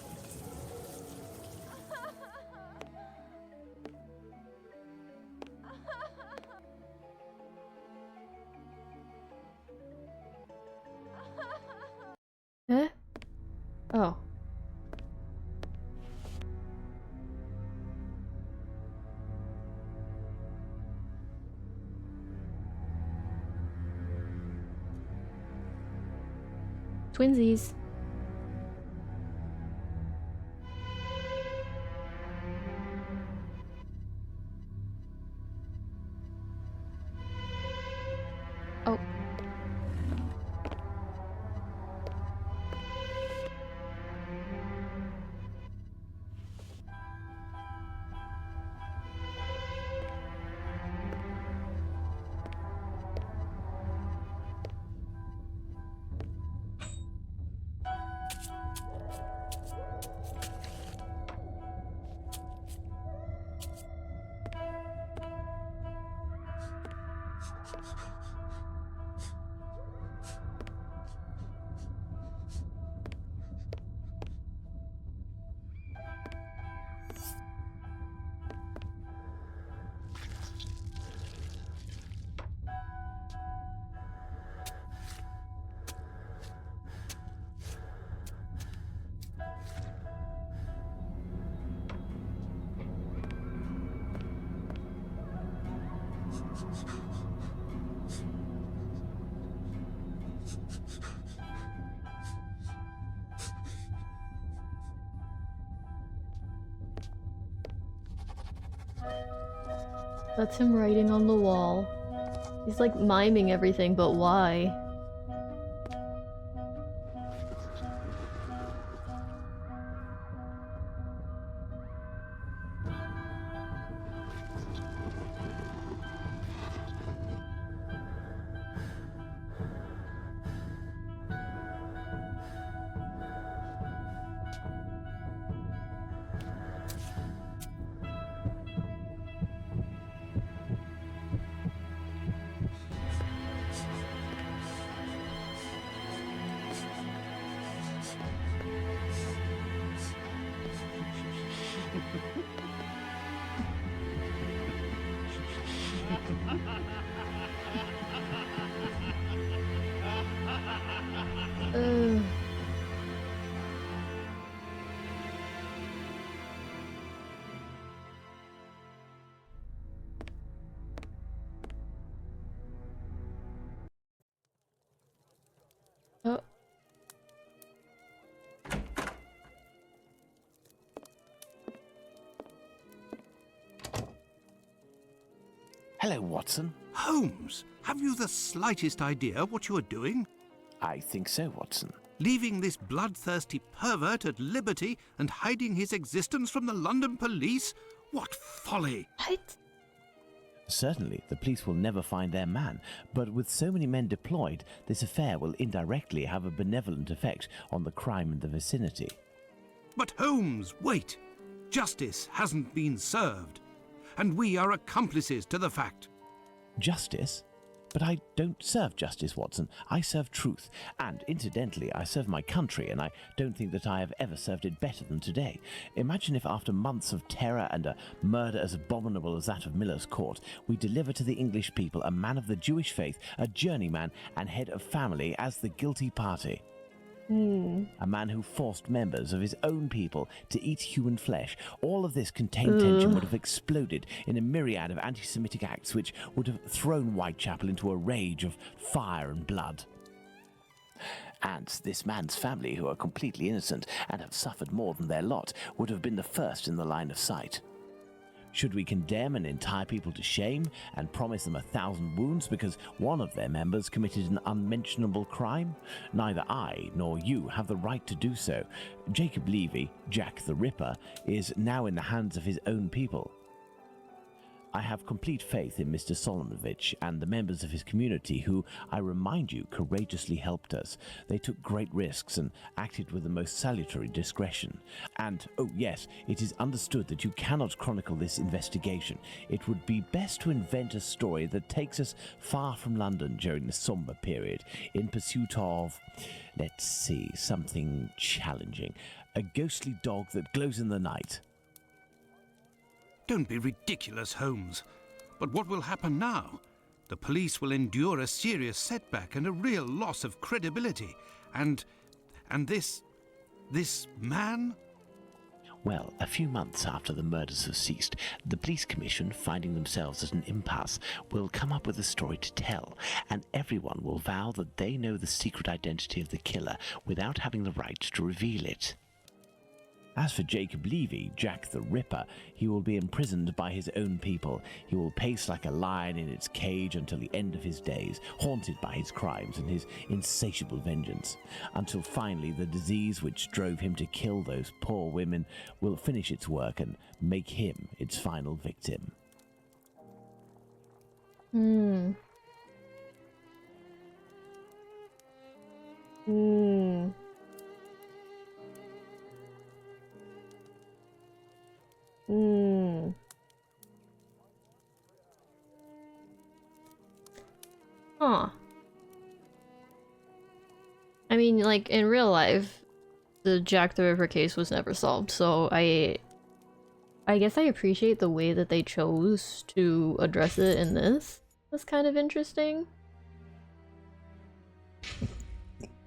Eh? Oh. Twinsies. Oh. That's him writing on the wall. He's like miming everything, but why? Oh. Hello, Watson. Holmes, have you the slightest idea what you are doing? I think so, Watson. Leaving this bloodthirsty pervert at liberty and hiding his existence from the London police? What folly! What? Certainly, the police will never find their man, but with so many men deployed, this affair will indirectly have a benevolent effect on the crime in the vicinity. But Holmes, wait! Justice hasn't been served, and we are accomplices to the fact. Justice? But I don't serve justice, Watson. I serve truth. And incidentally, I serve my country, and I don't think that I have ever served it better than today. Imagine if after months of terror and a murder as abominable as that of Miller's Court, we deliver to the English people a man of the Jewish faith, a journeyman and head of family as the guilty party. A man who forced members of his own people to eat human flesh. All of this contained tension would have exploded in a myriad of anti-Semitic acts which would have thrown Whitechapel into a rage of fire and blood. And this man's family, who are completely innocent and have suffered more than their lot, would have been the first in the line of sight. Should we condemn an entire people to shame and promise them 1,000 wounds because one of their members committed an unmentionable crime? Neither I nor you have the right to do so. Jacob Levy, Jack the Ripper, is now in the hands of his own people. I have complete faith in Mr. Solomovich and the members of his community who, I remind you, courageously helped us. They took great risks and acted with the most salutary discretion. And, oh yes, it is understood that you cannot chronicle this investigation. It would be best to invent a story that takes us far from London during the somber period, in pursuit of, let's see, something challenging. A ghostly dog that glows in the night. Don't be ridiculous, Holmes. But what will happen now? The police will endure a serious setback and a real loss of credibility. And this man? Well, a few months after the murders have ceased, the police commission, finding themselves at an impasse, will come up with a story to tell, and everyone will vow that they know the secret identity of the killer without having the right to reveal it. As for Jacob Levy, Jack the Ripper, he will be imprisoned by his own people. He will pace like a lion in its cage until the end of his days, haunted by his crimes and his insatiable vengeance, until finally the disease which drove him to kill those poor women will finish its work and make him its final victim. Huh. I mean, like, in real life, the Jack the Ripper case was never solved, so I guess I appreciate the way that they chose to address it in this. That's kind of interesting.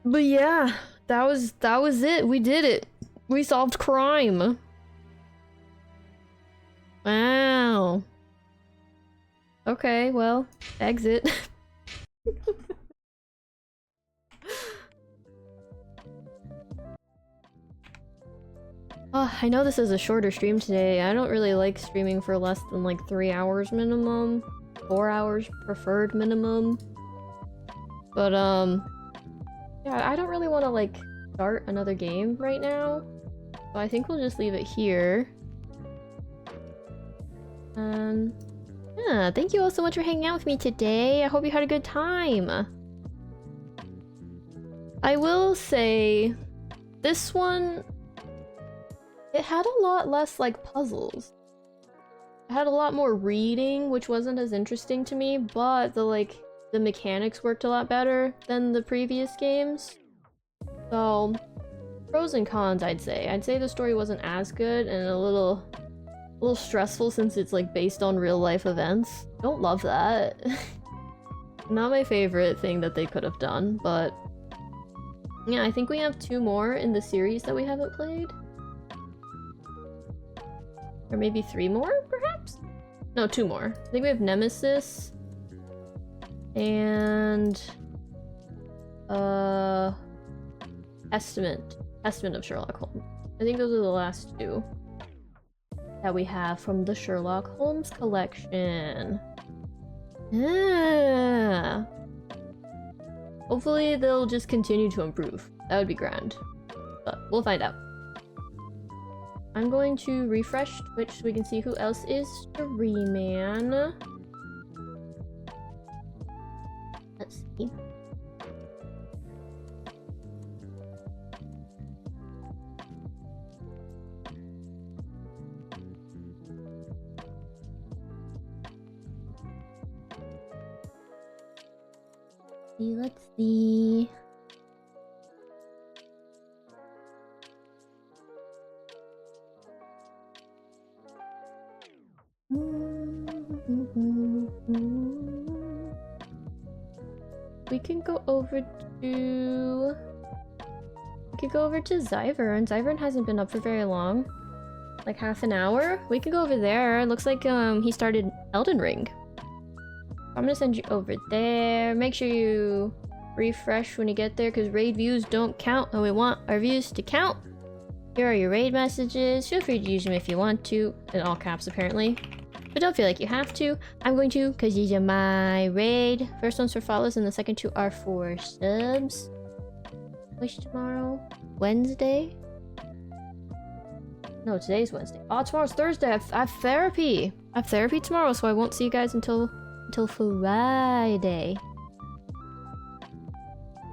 But yeah, that was it. We did it. We solved crime. Wow. Okay, well, exit. I know this is a shorter stream today. I don't really like streaming for less than like 3 hours minimum. 4 hours preferred minimum. But yeah, I don't really want to like start another game right now. So I think we'll just leave it here. Yeah, thank you all so much for hanging out with me today. I hope you had a good time. I will say, this one, it had a lot less like puzzles. It had a lot more reading, which wasn't as interesting to me, but the mechanics worked a lot better than the previous games. So, pros and cons, I'd say. I'd say the story wasn't as good and a little stressful since it's like based on real life events. Don't love that. Not my favorite thing that they could have done, but yeah, I think we have 2 more in the series that we haven't played. Or maybe 3 more, perhaps? No, 2 more. I think we have Nemesis and Estimate of Sherlock Holmes. I think those are the last 2 that we have from the Sherlock Holmes collection. Yeah. Hopefully they'll just continue to improve. That would be grand. But we'll find out. I'm going to refresh Twitch so we can see who else is streaming. Let's see. Let's see. We can go over to... We could go over to Zyvern. Zyvern hasn't been up for very long. Like half an hour? We could go over there. Looks like he started Elden Ring. I'm gonna send you over there. Make sure you refresh when you get there because raid views don't count and we want our views to count. Here are your raid messages. Feel free to use them if you want to. In all caps apparently. But don't feel like you have to. I'm going to because these are my raid. First one's for follows and the second 2 are for subs. Which tomorrow? Wednesday? No, today's Wednesday. Oh, tomorrow's Thursday. I have therapy. I have therapy tomorrow, so I won't see you guys until Friday.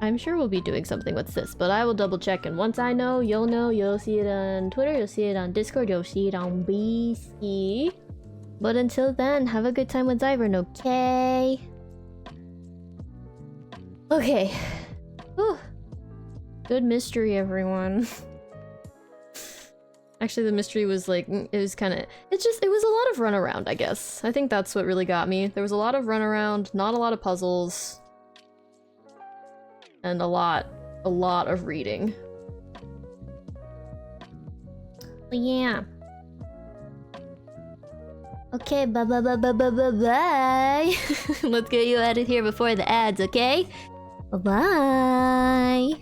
I'm sure we'll be doing something with this, but I will double check, and once I know, you'll see it on Twitter, you'll see it on Discord, you'll see it on BC. But until then, have a good time with Zyvern, okay? Okay. Whew. Good mystery, everyone. Actually, the mystery was like, it was a lot of runaround, I guess. I think that's what really got me. There was a lot of runaround, not a lot of puzzles. And a lot of reading. Yeah. Okay, bye. Let's get you out of here before the ads, okay? Bye-bye.